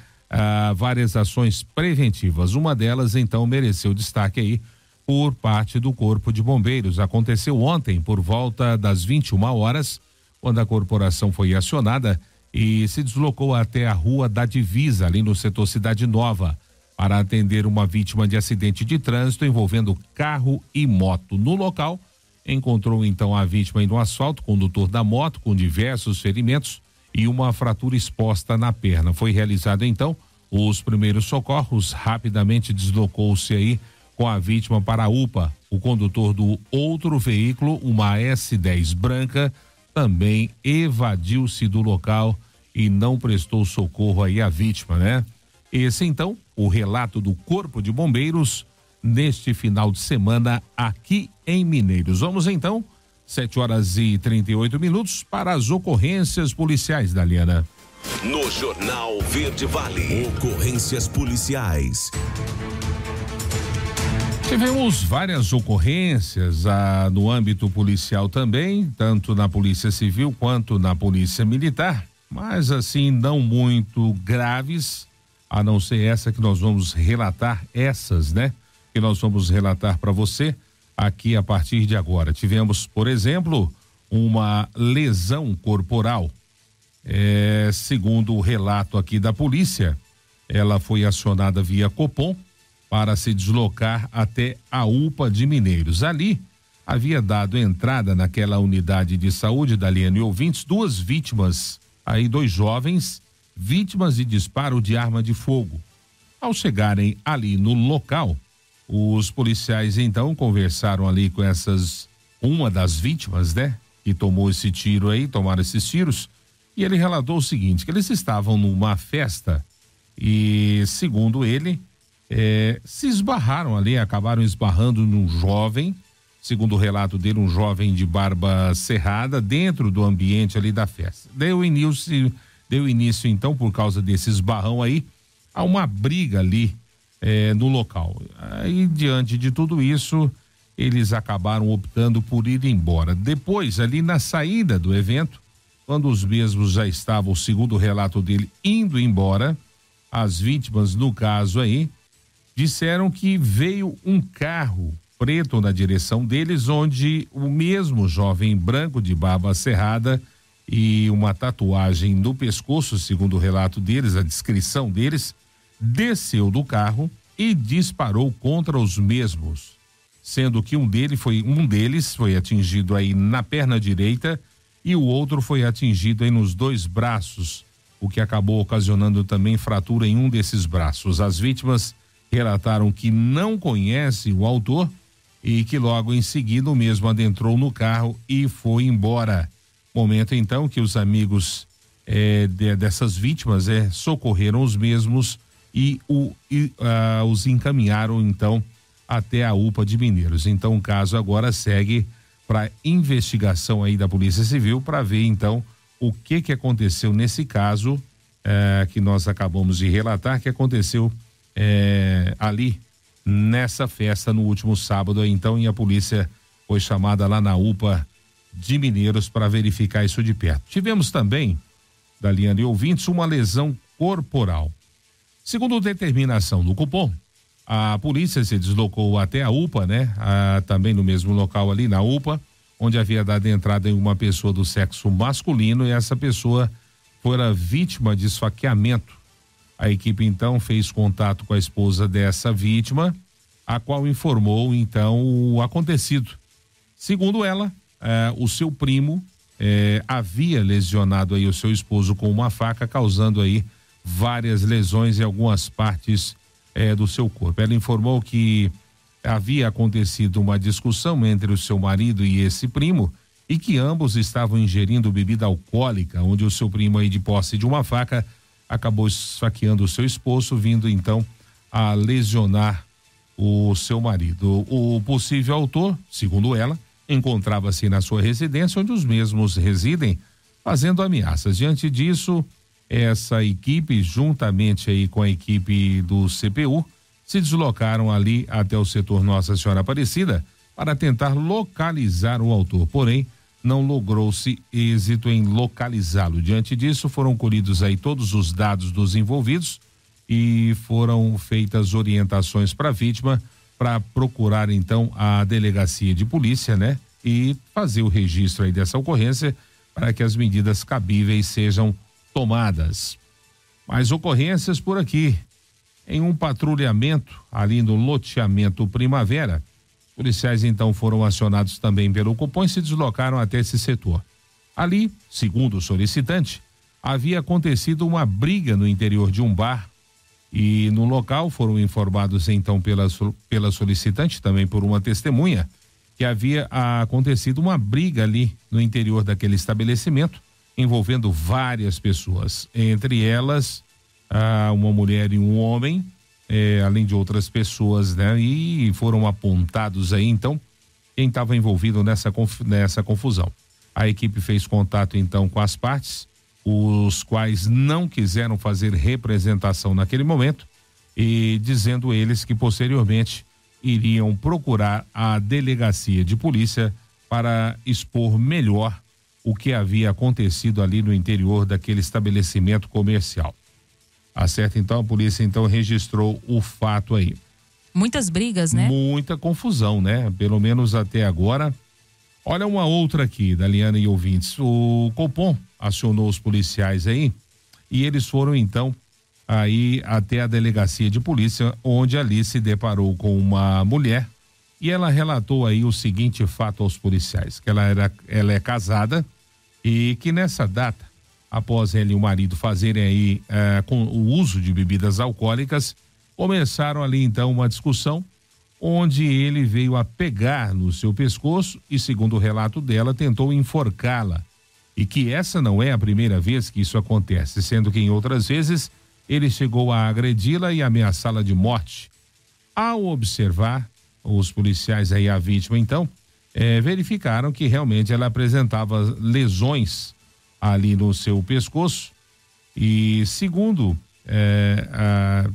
várias ações preventivas. Uma delas, então, mereceu destaque aí por parte do Corpo de Bombeiros. Aconteceu ontem por volta das 21 horas, quando a corporação foi acionada e se deslocou até a Rua da Divisa, ali no setor Cidade Nova, para atender uma vítima de acidente de trânsito envolvendo carro e moto. No local, encontrou então a vítima no asfalto, condutor da moto com diversos ferimentos e uma fratura exposta na perna. Foi realizado então os primeiros socorros, rapidamente deslocou-se aí com a vítima para a UPA. O condutor do outro veículo, uma S10 branca, também evadiu-se do local e não prestou socorro aí à vítima, né? Esse então, o relato do Corpo de Bombeiros neste final de semana aqui em Mineiros. Vamos então, 7h38 para as ocorrências policiais, Daliana. No Jornal Verde Vale, ocorrências policiais. Tivemos várias ocorrências no âmbito policial também, tanto na Polícia Civil quanto na Polícia Militar, mas assim não muito graves, a não ser essa que nós vamos relatar, essas, né? Que nós vamos relatar para você aqui a partir de agora. Tivemos, por exemplo, uma lesão corporal. Segundo o relato aqui da polícia, ela foi acionada via Copom para se deslocar até a UPA de Mineiros. Ali havia dado entrada naquela unidade de saúde, Daliane e ouvintes, 2 vítimas, aí 2 jovens, vítimas de disparo de arma de fogo. Ao chegarem ali no local, os policiais então conversaram ali com uma das vítimas, né? Que tomou esse tiro aí, tomaram esses tiros, e ele relatou o seguinte, que eles estavam numa festa e, segundo ele, se esbarraram ali, acabaram esbarrando num jovem, segundo o relato dele, um jovem de barba cerrada dentro do ambiente ali da festa. Deu início então, por causa desse esbarrão aí, a uma briga ali no local. Aí, diante de tudo isso, eles acabaram optando por ir embora. Depois, ali na saída do evento, quando os mesmos já estavam, segundo o relato dele, indo embora, as vítimas, no caso aí, disseram que veio um carro preto na direção deles, onde o mesmo jovem branco de barba cerrada e uma tatuagem no pescoço, segundo o relato deles, a descrição deles, desceu do carro e disparou contra os mesmos, sendo que um deles foi atingido aí na perna direita e o outro foi atingido aí nos 2 braços, o que acabou ocasionando também fratura em um desses braços. As vítimas relataram que não conhecem o autor e que logo em seguida o mesmo adentrou no carro e foi embora. Momento então que os amigos dessas vítimas socorreram os mesmos e os encaminharam então até a UPA de Mineiros. Então o caso agora segue para investigação aí da Polícia Civil para ver então o que aconteceu nesse caso que nós acabamos de relatar, que aconteceu ali nessa festa no último sábado. Então, e a polícia foi chamada lá na UPA de Mineiros para verificar isso de perto. Tivemos também, Daliane e ouvintes, uma lesão corporal. Segundo determinação do Copom, a polícia se deslocou até a UPA, né? Também no mesmo local ali na UPA, onde havia dado entrada em uma pessoa do sexo masculino, e essa pessoa fora vítima de esfaqueamento. A equipe então fez contato com a esposa dessa vítima, a qual informou então o acontecido. Segundo ela, o seu primo havia lesionado aí o seu esposo com uma faca, causando aí várias lesões em algumas partes do seu corpo. Ela informou que havia acontecido uma discussão entre o seu marido e esse primo e que ambos estavam ingerindo bebida alcoólica, onde o seu primo aí de posse de uma faca acabou esfaqueando o seu esposo, vindo então a lesionar o seu marido. O possível autor, segundo ela, encontrava-se na sua residência, onde os mesmos residem, fazendo ameaças. Diante disso, essa equipe, juntamente aí com a equipe do CPU, se deslocaram ali até o setor Nossa Senhora Aparecida para tentar localizar o autor, porém não logrou-se êxito em localizá-lo. Diante disso, foram colhidos aí todos os dados dos envolvidos e foram feitas orientações para a vítima para procurar então a delegacia de polícia, né? E fazer o registro aí dessa ocorrência para que as medidas cabíveis sejam tomadas. Mais ocorrências por aqui. Em um patrulhamento ali no loteamento Primavera, policiais então foram acionados também pelo Copom e se deslocaram até esse setor. Ali, segundo o solicitante, havia acontecido uma briga no interior de um bar e no local foram informados então pela solicitante, também por uma testemunha, que havia acontecido uma briga ali no interior daquele estabelecimento, envolvendo várias pessoas, entre elas uma mulher e um homem, além de outras pessoas, né? E foram apontados aí então quem estava envolvido nessa confusão. A equipe fez contato então com as partes, os quais não quiseram fazer representação naquele momento, e dizendo eles que posteriormente iriam procurar a delegacia de polícia para expor melhor o que havia acontecido ali no interior daquele estabelecimento comercial. Acerta, então, a polícia então registrou o fato aí. Muitas brigas, né? Muita confusão, né? Pelo menos até agora. Olha uma outra aqui, Daliana e ouvintes. O Copom acionou os policiais aí e eles foram então aí até a delegacia de polícia, onde ali se deparou com uma mulher e ela relatou aí o seguinte fato aos policiais, que ela é casada e que nessa data, após ela e o marido fazerem aí com o uso de bebidas alcoólicas, começaram ali então uma discussão onde ele veio a pegar no seu pescoço e, segundo o relato dela, tentou enforcá-la, e que essa não é a primeira vez que isso acontece, sendo que em outras vezes ele chegou a agredi-la e ameaçá-la de morte. Ao observar os policiais aí a vítima, então, verificaram que realmente ela apresentava lesões ali no seu pescoço e, segundo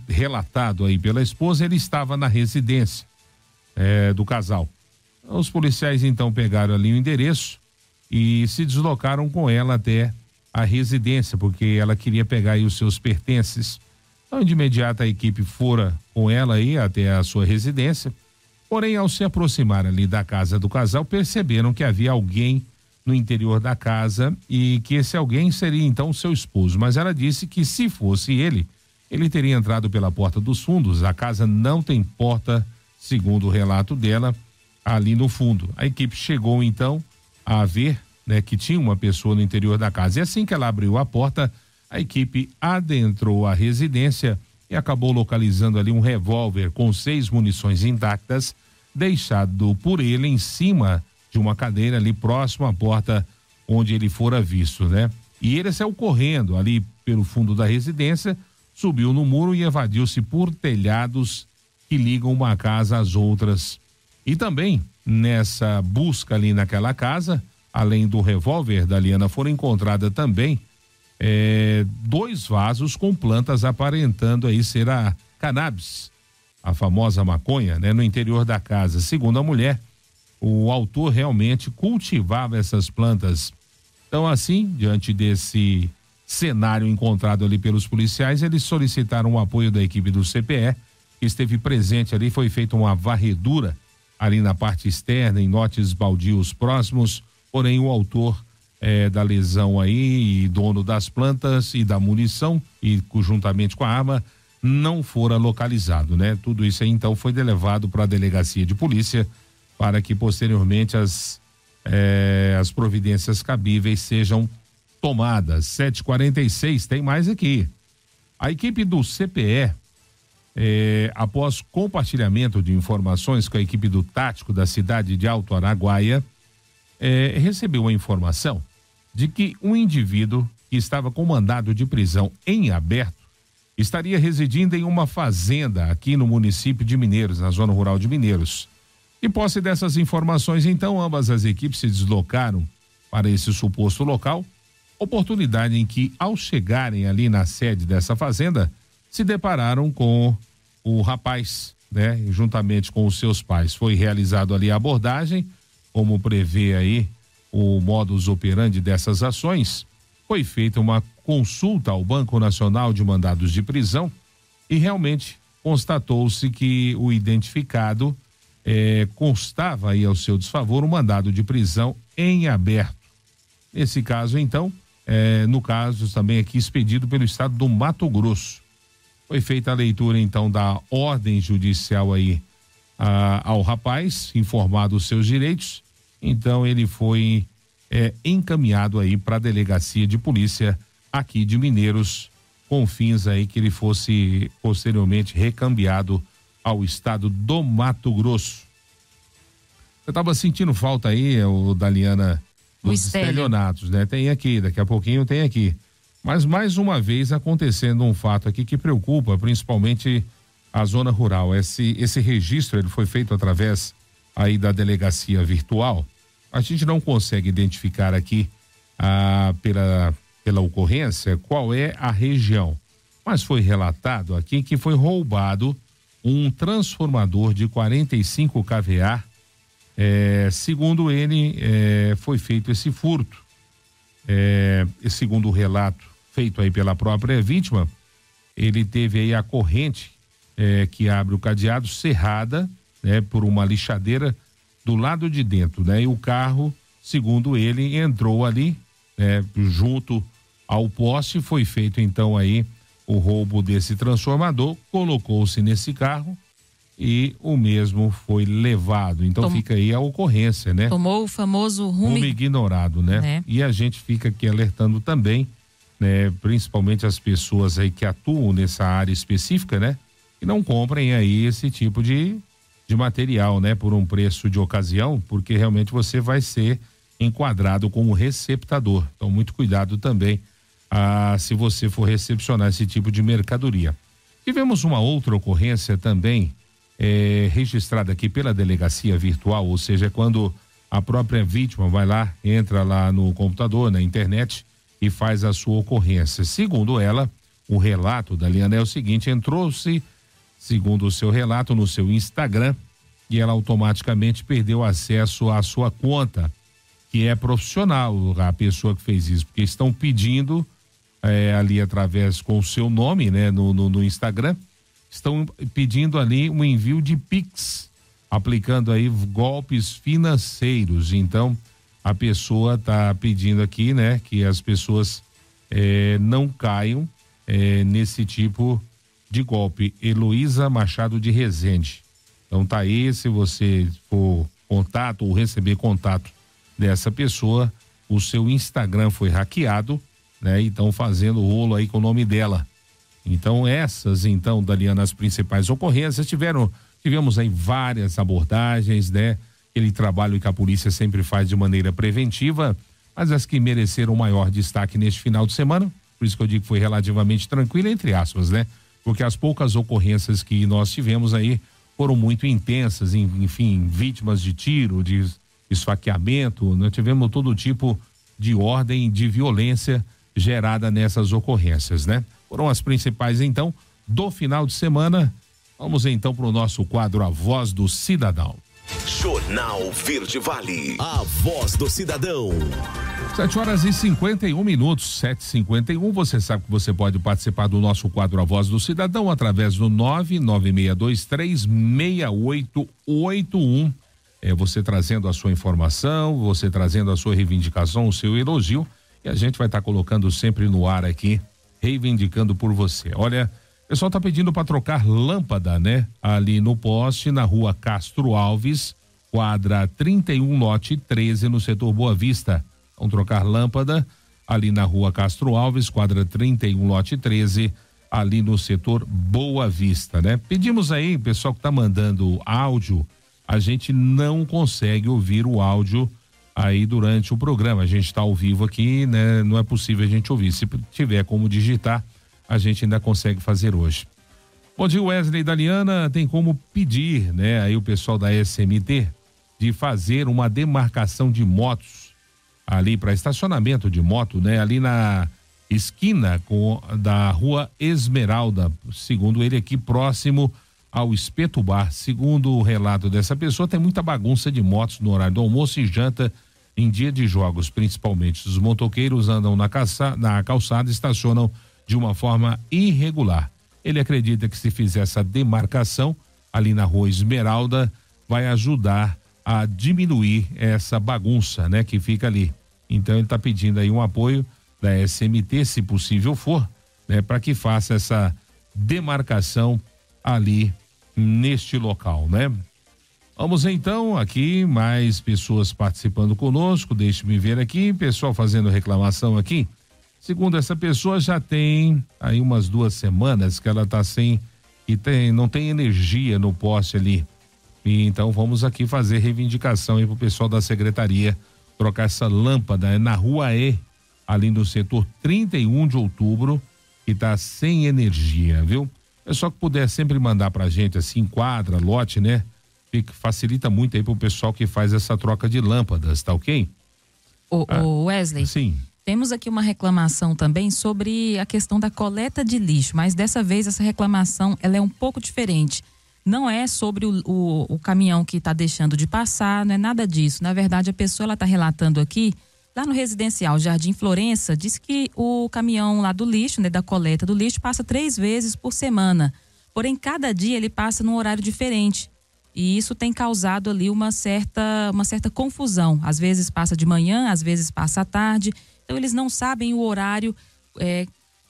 relatado aí pela esposa, ele estava na residência do casal. Os policiais então pegaram ali o endereço e se deslocaram com ela até a residência, porque ela queria pegar aí os seus pertences. Então, de imediato, a equipe fora com ela aí até a sua residência. Porém, ao se aproximar ali da casa do casal, perceberam que havia alguém no interior da casa e que esse alguém seria então seu esposo. Mas ela disse que se fosse ele teria entrado pela porta dos fundos. A casa não tem porta, segundo o relato dela, ali no fundo. A equipe chegou então a ver, né, que tinha uma pessoa no interior da casa. E assim que ela abriu a porta, a equipe adentrou a residência e acabou localizando ali um revólver com 6 munições intactas, deixado por ele em cima de uma cadeira ali próximo à porta, onde ele fora visto, né? E ele saiu correndo ali pelo fundo da residência, subiu no muro e evadiu-se por telhados que ligam uma casa às outras. E também, nessa busca ali naquela casa, além do revólver da Liana, foram encontradas também 2 vasos com plantas aparentando aí ser a cannabis, a famosa maconha, né, no interior da casa. Segundo a mulher, o autor realmente cultivava essas plantas. Então, assim, diante desse cenário encontrado ali pelos policiais, eles solicitaram o apoio da equipe do CPE, que esteve presente ali. Foi feita uma varredura ali na parte externa, em lotes baldios próximos, porém o autor da lesão aí e dono das plantas e da munição, e juntamente com a arma, não fora localizado, né? Tudo isso aí então foi levado para a delegacia de polícia para que posteriormente as providências cabíveis sejam tomadas. 7h46, tem mais aqui. A equipe do CPE, após compartilhamento de informações com a equipe do tático da cidade de Alto Araguaia, recebeu a informação de que um indivíduo que estava com mandado de prisão em aberto estaria residindo em uma fazenda aqui no município de Mineiros, na zona rural de Mineiros. E posse dessas informações, então, ambas as equipes se deslocaram para esse suposto local, oportunidade em que, ao chegarem ali na sede dessa fazenda, se depararam com o rapaz, né, juntamente com os seus pais. Foi realizado ali a abordagem, como prevê aí o modus operandi dessas ações. Foi feita uma consulta ao Banco Nacional de Mandados de Prisão e realmente constatou-se que o identificado constava aí ao seu desfavor um mandado de prisão em aberto. Nesse caso, então, no caso também aqui expedido pelo estado do Mato Grosso. Foi feita a leitura, então, da ordem judicial aí ao rapaz, informado os seus direitos. Então, ele foi encaminhado aí para a delegacia de polícia aqui de Mineiros, com fins aí que ele fosse posteriormente recambiado ao estado do Mato Grosso. Eu estava sentindo falta aí, Daliana, dos estelionatos, né? Tem aqui, daqui a pouquinho tem aqui. Mas mais uma vez acontecendo um fato aqui que preocupa principalmente a zona rural. Esse registro, ele foi feito através aí da delegacia virtual. A gente não consegue identificar aqui pela ocorrência qual é a região, mas foi relatado aqui que foi roubado um transformador de 45 kVA. Segundo ele, foi feito esse furto. Segundo o relato feito aí pela própria vítima, ele teve aí a corrente que abre o cadeado cerrada, né, por uma lixadeira do lado de dentro, né? E o carro, segundo ele, entrou ali, junto ao poste. Foi feito então aí o roubo desse transformador, colocou-se nesse carro e o mesmo foi levado. Então fica aí a ocorrência, né? Tomou o famoso rumo ignorado, né? E a gente fica aqui alertando também, né? Principalmente as pessoas aí que atuam nessa área específica, né? E não comprem aí esse tipo de material, né? Por um preço de ocasião, porque realmente você vai ser enquadrado como receptador. Então, muito cuidado também se você for recepcionar esse tipo de mercadoria. Tivemos uma outra ocorrência também registrada aqui pela delegacia virtual, ou seja, quando a própria vítima vai lá, entra lá no computador, na internet e faz a sua ocorrência. Segundo ela, o relato da Liana é o seguinte: entrou-se, segundo o seu relato, no seu Instagram, e ela automaticamente perdeu acesso à sua conta, que é profissional, a pessoa que fez isso, porque estão pedindo ali através com o seu nome, né, no Instagram, estão pedindo ali um envio de Pix, aplicando aí golpes financeiros. Então, a pessoa está pedindo aqui, né, que as pessoas não caiam nesse tipo de golpe. Heloísa Machado de Rezende. Então tá aí, se você for contato ou receber contato dessa pessoa, o seu Instagram foi hackeado, né? Então fazendo rolo aí com o nome dela. Então essas, então, Daliana, as principais ocorrências. Tivemos aí várias abordagens, né? Aquele trabalho que a polícia sempre faz de maneira preventiva, mas as que mereceram maior destaque neste final de semana, por isso que eu digo que foi relativamente tranquila, entre aspas, né? Porque as poucas ocorrências que nós tivemos aí foram muito intensas, enfim, vítimas de tiro, de esfaqueamento, nós tivemos todo tipo de ordem de violência gerada nessas ocorrências, né? Foram as principais, então, do final de semana. Vamos então para o nosso quadro A Voz do Cidadão. Jornal Verde Vale, a voz do cidadão. 7h51, 7h51. Você sabe que você pode participar do nosso quadro A Voz do Cidadão através do 996236881. Você trazendo a sua informação, você trazendo a sua reivindicação, o seu elogio, e a gente vai estar colocando sempre no ar aqui, reivindicando por você. Olha, o pessoal tá pedindo para trocar lâmpada, né? Ali no poste, na rua Castro Alves, quadra 31, lote 13, no setor Boa Vista. Vamos trocar lâmpada ali na rua Castro Alves, quadra 31, lote 13, ali no setor Boa Vista, né? Pedimos aí, pessoal que tá mandando áudio, a gente não consegue ouvir o áudio aí durante o programa. A gente está ao vivo aqui, né? Não é possível a gente ouvir. Se tiver como digitar, a gente ainda consegue fazer hoje. Bom dia, Wesley e Daliana. Tem como pedir, né? Aí o pessoal da SMT de fazer uma demarcação de motos ali para estacionamento de moto, né? Ali na esquina da rua Esmeralda, segundo ele aqui próximo ao Espeto Bar. Segundo o relato dessa pessoa, tem muita bagunça de motos no horário do almoço e janta em dia de jogos, principalmente. Os motoqueiros andam na calçada e estacionam de uma forma irregular. Ele acredita que se fizer essa demarcação ali na rua Esmeralda, vai ajudar a diminuir essa bagunça, né, que fica ali. Então ele está pedindo aí um apoio da SMT, se possível for, né, para que faça essa demarcação ali neste local, né? Vamos então aqui, mais pessoas participando conosco, deixe-me ver aqui, pessoal fazendo reclamação aqui. Segundo essa pessoa, já tem aí umas 2 semanas que ela tá não tem energia no poste ali. E então vamos aqui fazer reivindicação aí pro pessoal da secretaria trocar essa lâmpada na rua E, ali no setor 31 de outubro, que tá sem energia, viu? É só que puder sempre mandar pra gente assim, quadra, lote, né? Facilita muito aí pro pessoal que faz essa troca de lâmpadas, tá ok? O Wesley. Sim. Temos aqui uma reclamação também sobre a questão da coleta de lixo, mas dessa vez essa reclamação ela é um pouco diferente. Não é sobre o caminhão que está deixando de passar, não é nada disso. Na verdade, a pessoa ela está relatando aqui, lá no residencial Jardim Florença, diz que o caminhão lá do lixo, né, da coleta do lixo, passa 3 vezes por semana. Porém, cada dia ele passa num horário diferente. E isso tem causado ali uma certa confusão. Às vezes passa de manhã, às vezes passa à tarde. Então eles não sabem o horário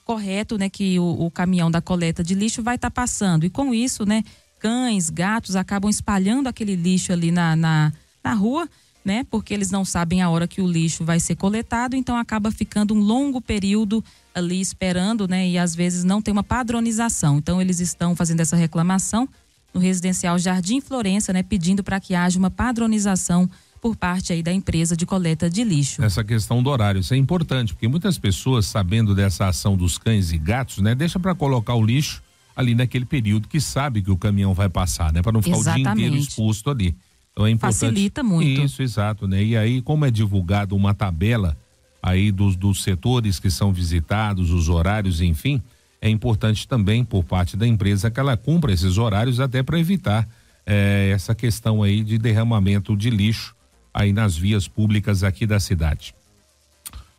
correto, né, que o caminhão da coleta de lixo vai estar passando. E com isso, né, cães, gatos acabam espalhando aquele lixo ali na rua, né, porque eles não sabem a hora que o lixo vai ser coletado. Então acaba ficando um longo período ali esperando, né, e às vezes não tem uma padronização. Então eles estão fazendo essa reclamação no residencial Jardim Florença, né, pedindo para que haja uma padronização por parte aí da empresa de coleta de lixo. Essa questão do horário, isso é importante, porque muitas pessoas, sabendo dessa ação dos cães e gatos, né, deixa para colocar o lixo ali naquele período que sabe que o caminhão vai passar, né, para não ficar o dia inteiro exposto ali. Então é importante. Facilita muito. Isso, exato, né? E aí, como é divulgado uma tabela aí dos setores que são visitados, os horários, enfim, é importante também por parte da empresa que ela cumpra esses horários até para evitar essa questão aí de derramamento de lixo aí nas vias públicas aqui da cidade.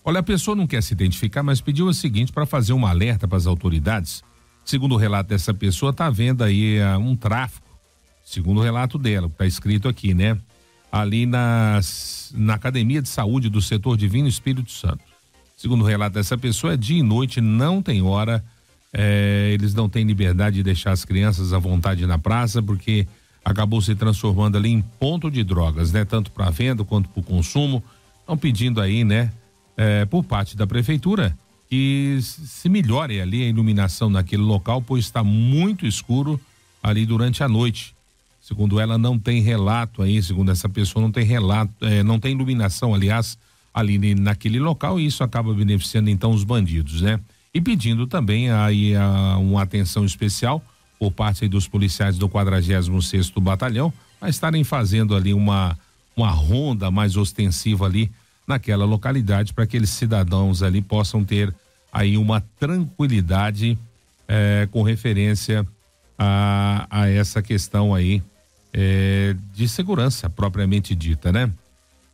Olha, a pessoa não quer se identificar, mas pediu o seguinte para fazer um alerta para as autoridades. Segundo o relato dessa pessoa, está havendo aí um tráfico, segundo o relato dela, está escrito aqui, né? Ali na Academia de Saúde do Setor Divino Espírito Santo. Segundo o relato dessa pessoa, é dia e noite, não tem hora. Eles não têm liberdade de deixar as crianças à vontade na praça, porque acabou se transformando ali em ponto de drogas, né? Tanto para venda quanto para o consumo. Estão pedindo aí, né? Por parte da prefeitura, que se melhore ali a iluminação naquele local, pois está muito escuro ali durante a noite. Segundo ela, não tem relato aí, segundo essa pessoa, não tem relato, não tem iluminação, aliás, ali naquele local, e isso acaba beneficiando então os bandidos, né? E pedindo também aí uma atenção especial por parte aí dos policiais do 46º Batalhão, a estarem fazendo ali uma ronda mais ostensiva ali naquela localidade, para que aqueles cidadãos ali possam ter aí uma tranquilidade com referência a essa questão aí de segurança propriamente dita, né?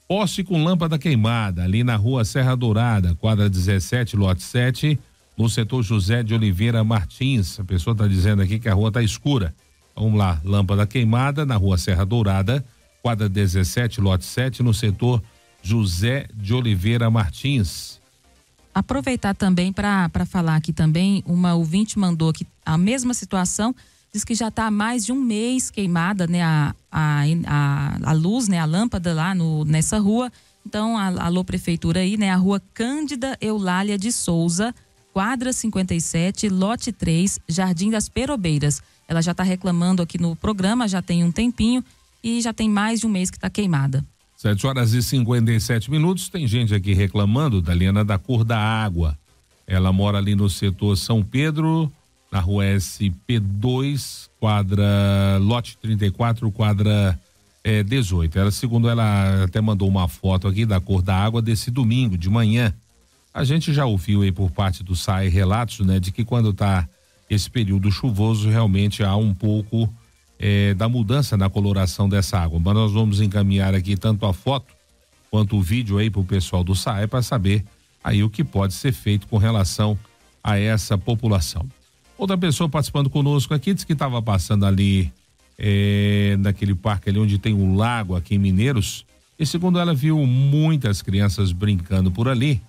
Poste com lâmpada queimada ali na rua Serra Dourada, quadra 17, lote 7, no setor José de Oliveira Martins. A pessoa está dizendo aqui que a rua está escura. Vamos lá, lâmpada queimada na rua Serra Dourada, quadra 17, lote 7, no setor José de Oliveira Martins. Aproveitar também para falar aqui também, uma ouvinte mandou aqui a mesma situação, diz que já está há mais de um mês queimada, né, a luz, né, a lâmpada lá nessa rua. Então, alô prefeitura aí, né, a rua Cândida Eulália de Souza, quadra 57, lote 3, Jardim das Perobeiras. Ela já está reclamando aqui no programa, já tem um tempinho e já tem mais de um mês que está queimada. 7h57. Tem gente aqui reclamando, Daliana, da cor da água. Ela mora ali no setor São Pedro, na rua SP2, quadra lote 34, quadra 18. Ela, segundo ela, até mandou uma foto aqui da cor da água desse domingo de manhã. A gente já ouviu aí por parte do SAE relatos, né, de que quando tá esse período chuvoso, realmente há um pouco da mudança na coloração dessa água. Mas nós vamos encaminhar aqui tanto a foto quanto o vídeo aí pro pessoal do SAE para saber aí o que pode ser feito com relação a essa população. Outra pessoa participando conosco aqui disse que estava passando ali naquele parque ali onde tem um lago aqui em Mineiros, e segundo ela viu muitas crianças brincando por ali,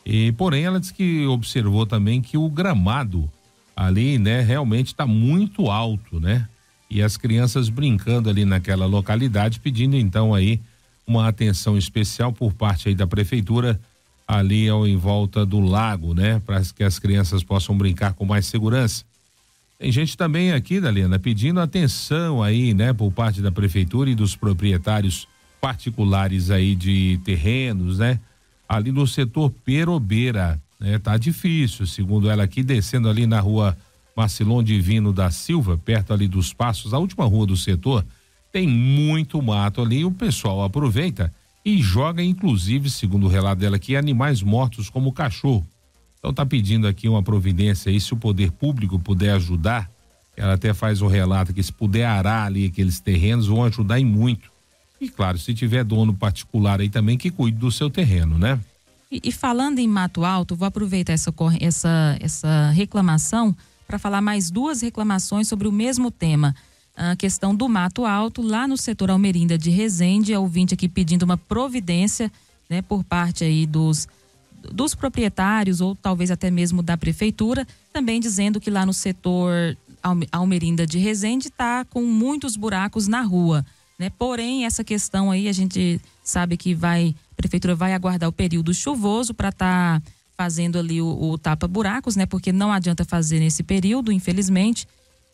e porém ela disse que observou também que o gramado ali, né, realmente está muito alto, né? E as crianças brincando ali naquela localidade, pedindo então aí uma atenção especial por parte aí da prefeitura ali em volta do lago, né? Para que as crianças possam brincar com mais segurança. Tem gente também aqui, Daliana, pedindo atenção aí, né? Por parte da prefeitura e dos proprietários particulares aí de terrenos, né? Ali no setor Perobeira, né? Tá difícil, segundo ela aqui, descendo ali na rua Marcilon Divino da Silva, perto ali dos Passos, a última rua do setor, tem muito mato ali, o pessoal aproveita e joga, inclusive, segundo o relato dela aqui, animais mortos como cachorro. Então tá pedindo aqui uma providência aí, se o poder público puder ajudar, ela até faz um relato que se puder arar ali aqueles terrenos, vão ajudar em muito. E claro, se tiver dono particular aí também, que cuide do seu terreno, né? E falando em Mato Alto, vou aproveitar essa reclamação para falar mais duas reclamações sobre o mesmo tema. A questão do Mato Alto, lá no setor Almerinda de Resende, a ouvinte aqui pedindo uma providência, né, por parte aí dos proprietários ou talvez até mesmo da prefeitura, também dizendo que lá no setor Almerinda de Resende está com muitos buracos na rua, né? Porém, essa questão aí a gente sabe que a prefeitura vai aguardar o período chuvoso para estar fazendo ali o tapa-buracos, né? Porque não adianta fazer nesse período, infelizmente.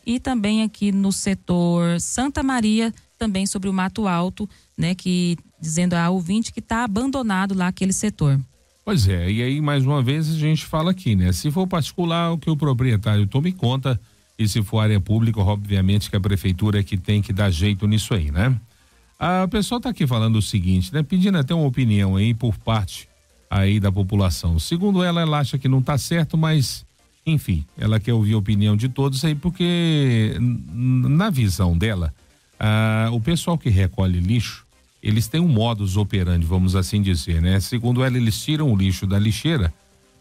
E também aqui no setor Santa Maria, também sobre o Mato Alto, né? Que dizendo a ouvinte que está abandonado lá aquele setor. Pois é, e aí mais uma vez a gente fala aqui, né? Se for particular, o que o proprietário tome conta, e se for área pública, obviamente que a prefeitura é que tem que dar jeito nisso aí, né? A pessoa está aqui falando o seguinte, né? Pedindo até uma opinião aí por parte aí da população. Segundo ela acha que não está certo, mas enfim, ela quer ouvir a opinião de todos aí, porque na visão dela, o pessoal que recolhe lixo, eles têm um modus operandi, vamos assim dizer, né? Segundo ela, eles tiram o lixo da lixeira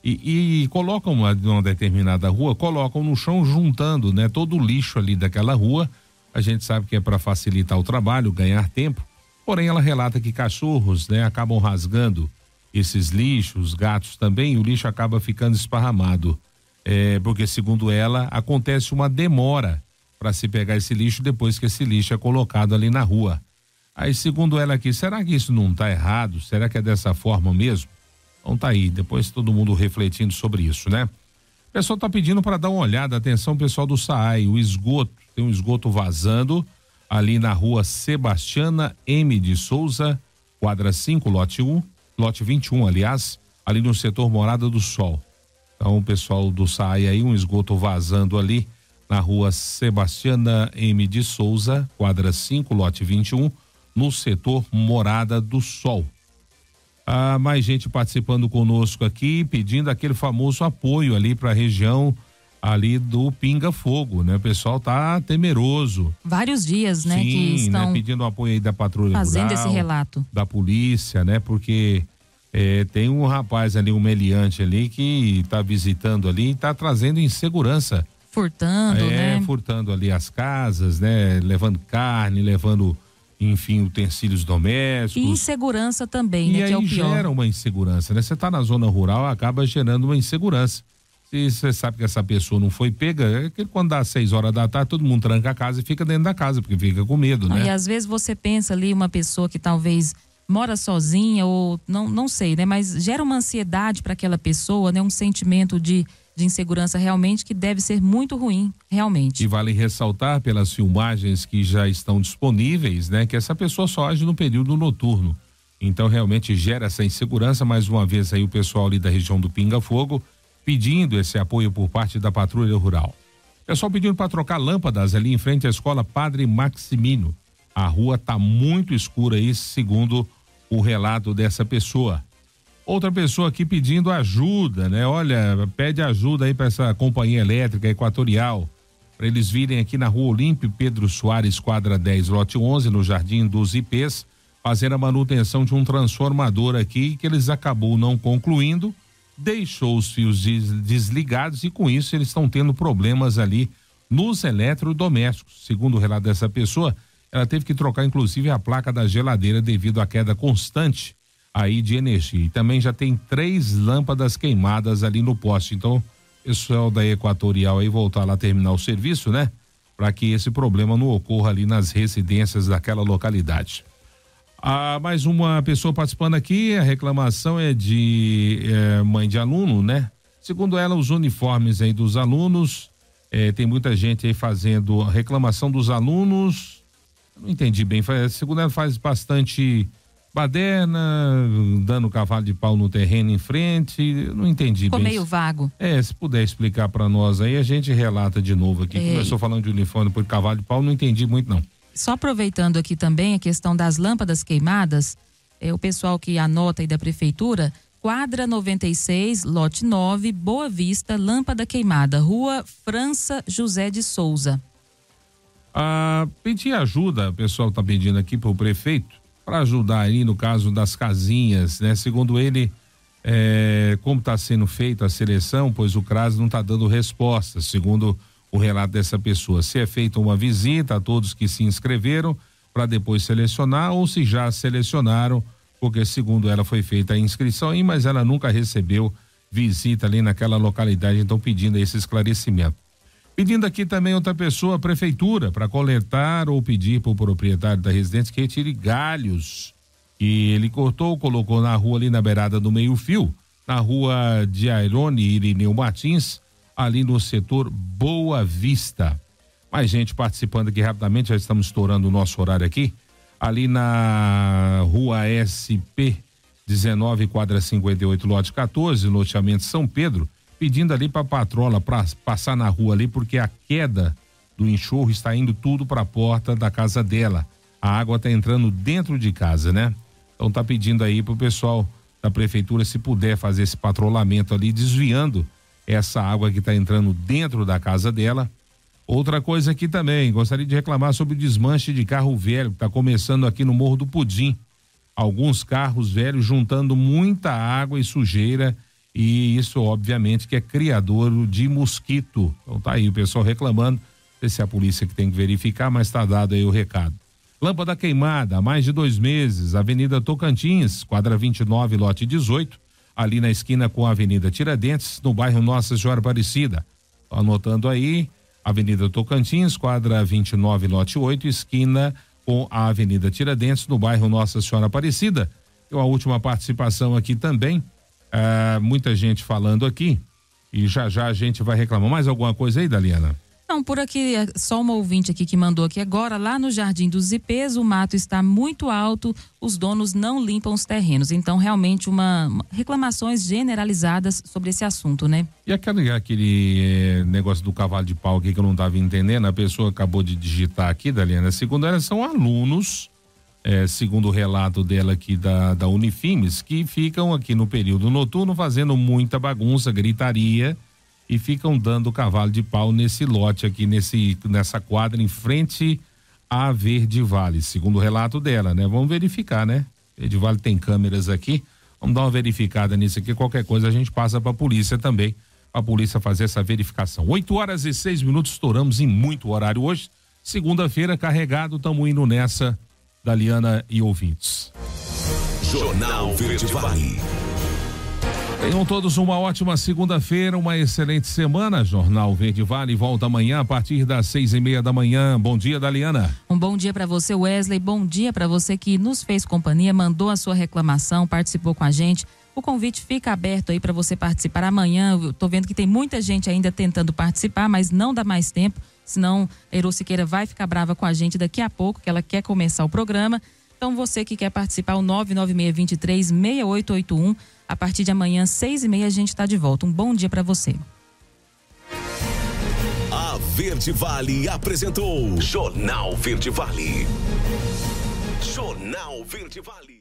e colocam numa determinada rua, colocam no chão juntando, né? Todo o lixo ali daquela rua. A gente sabe que é para facilitar o trabalho, ganhar tempo, porém ela relata que cachorros, né? Acabam rasgando esses lixos, gatos também, e o lixo acaba ficando esparramado, porque segundo ela, acontece uma demora para se pegar esse lixo depois que esse lixo é colocado ali na rua. Aí segundo ela aqui, será que isso não está errado? Será que é dessa forma mesmo? Então tá aí, depois todo mundo refletindo sobre isso, né? O pessoal tá pedindo para dar uma olhada, atenção pessoal do SAAI, o esgoto, tem um esgoto vazando ali na rua Sebastiana M. de Souza, quadra 5, lote 1, lote 21, aliás, ali no setor Morada do Sol. Então, o pessoal do SAI aí, um esgoto vazando ali na rua Sebastiana M. de Souza, quadra 5, lote 21, no setor Morada do Sol. Mais gente participando conosco aqui, pedindo aquele famoso apoio ali para a região ali do Pinga Fogo, né? O pessoal tá temeroso. Vários dias, né? Sim, que estão, né? Pedindo apoio aí da patrulha fazendo rural, esse relato. Da polícia, né? Porque tem um rapaz ali, um meliante ali, que tá visitando ali e tá trazendo insegurança. Furtando, né? Furtando ali as casas, né? Levando carne, levando, enfim, utensílios domésticos. E insegurança também, né? E que é o aí pior. gera uma insegurança, né? Você tá na zona rural, acaba gerando uma insegurança. Se você sabe que essa pessoa não foi pega, é que quando dá 6 horas da tarde, todo mundo tranca a casa e fica dentro da casa, porque fica com medo, né? E às vezes você pensa ali, uma pessoa que talvez mora sozinha ou não sei, né? Mas gera uma ansiedade para aquela pessoa, né? Um sentimento de insegurança realmente que deve ser muito ruim, realmente. E vale ressaltar pelas filmagens que já estão disponíveis, né? Que essa pessoa só age no período noturno. Então realmente gera essa insegurança. Mais uma vez aí o pessoal ali da região do Pinga Fogo pedindo esse apoio por parte da patrulha rural. Pessoal pedindo para trocar lâmpadas ali em frente à escola Padre Maximino. A rua tá muito escura aí, segundo o relato dessa pessoa. Outra pessoa aqui pedindo ajuda, né? Olha, pede ajuda aí para essa companhia elétrica Equatorial, para eles virem aqui na Rua Olímpio Pedro Soares, quadra 10, lote 11, no Jardim dos IPs, fazer a manutenção de um transformador aqui que eles acabou não concluindo, deixou os fios desligados e com isso eles estão tendo problemas ali nos eletrodomésticos. Segundo o relato dessa pessoa, ela teve que trocar inclusive a placa da geladeira devido à queda constante aí de energia. E também já tem 3 lâmpadas queimadas ali no poste. Então, pessoal da Equatorial aí voltar lá terminar o serviço, né? Para que esse problema não ocorra ali nas residências daquela localidade. Mais uma pessoa participando aqui, a reclamação é de mãe de aluno, né? Segundo ela, os uniformes aí dos alunos, tem muita gente aí fazendo a reclamação dos alunos, não entendi bem, segundo ela faz bastante baderna, dando cavalo de pau no terreno em frente, não entendi Ficou bem. meio vago. Se puder explicar para nós aí, a gente relata de novo aqui. Começou falando de uniforme por cavalo de pau, não entendi muito não. Só aproveitando aqui também a questão das lâmpadas queimadas, o pessoal que anota aí da prefeitura, quadra 96, lote 9, Boa Vista, lâmpada queimada, Rua França José de Souza. Pedir ajuda, o pessoal tá pedindo aqui pro prefeito, para ajudar aí no caso das casinhas, né? Segundo ele, como está sendo feita a seleção, pois o CRAS não está dando resposta, segundo o relato dessa pessoa, se é feita uma visita a todos que se inscreveram para depois selecionar ou se já selecionaram, porque segundo ela foi feita a inscrição aí, mas ela nunca recebeu visita ali naquela localidade, então pedindo esse esclarecimento. Pedindo aqui também outra pessoa, a prefeitura, para coletar ou pedir para o proprietário da residência que retire galhos que ele cortou, colocou na rua ali na beirada do meio-fio, na rua de Airone e Irineu Martins, ali no setor Boa Vista. Mais gente participando aqui rapidamente, já estamos estourando o nosso horário aqui. Ali na rua SP 19, quadra 58, lote 14, loteamento São Pedro, pedindo ali para a patrola para passar na rua ali, porque a queda do enxurro está indo tudo para a porta da casa dela. A água está entrando dentro de casa, né? Então tá pedindo aí pro pessoal da prefeitura, se puder fazer esse patrulhamento ali, desviando essa água que está entrando dentro da casa dela. Outra coisa aqui também, gostaria de reclamar sobre o desmanche de carro velho que está começando aqui no Morro do Pudim. Alguns carros velhos juntando muita água e sujeira, e isso obviamente que é criador de mosquito. Então tá aí o pessoal reclamando, não sei se é a polícia que tem que verificar, mas tá dado aí o recado. Lâmpada queimada há mais de 2 meses, Avenida Tocantins, quadra 29, lote 18, ali na esquina com a Avenida Tiradentes, no bairro Nossa Senhora Aparecida. Tô anotando aí, Avenida Tocantins, quadra 29, lote 8, esquina com a Avenida Tiradentes, no bairro Nossa Senhora Aparecida. E a última participação aqui também, muita gente falando aqui, e já a gente vai reclamar. Mais alguma coisa aí, Daliana? Não, Não, por aqui, só uma ouvinte aqui que mandou aqui agora, lá no Jardim dos Ipês, o mato está muito alto, os donos não limpam os terrenos. Então, realmente, reclamações generalizadas sobre esse assunto, né? E aquele negócio do cavalo de pau aqui que eu não estava entendendo, a pessoa acabou de digitar aqui, Daliana, segundo ela, são alunos, segundo o relato dela aqui da Unifimes, que ficam aqui no período noturno fazendo muita bagunça, gritaria, e ficam dando cavalo de pau nesse lote aqui, nessa quadra em frente à Verde Vale, segundo o relato dela, né? Vamos verificar, né? Verde Vale tem câmeras aqui, vamos dar uma verificada nisso aqui, qualquer coisa a gente passa para a polícia também, para a polícia fazer essa verificação. 8h06, estouramos em muito horário hoje, segunda-feira carregado, estamos indo nessa, Daliana e ouvintes. Jornal Verde Vale. Tenham todos uma ótima segunda-feira, uma excelente semana. Jornal Verde Vale volta amanhã a partir das 6:30 da manhã. Bom dia, Daliana. Um bom dia para você, Wesley. Bom dia para você que nos fez companhia, mandou a sua reclamação, participou com a gente. O convite fica aberto aí para você participar amanhã. Eu tô vendo que tem muita gente ainda tentando participar, mas não dá mais tempo, senão a Ero Siqueira vai ficar brava com a gente daqui a pouco, que ela quer começar o programa. Então, você que quer participar, o 99623-6881. A partir de amanhã, 6:30, a gente está de volta. Um bom dia para você. A Verde Vale apresentou Jornal Verde Vale. Jornal Verde Vale.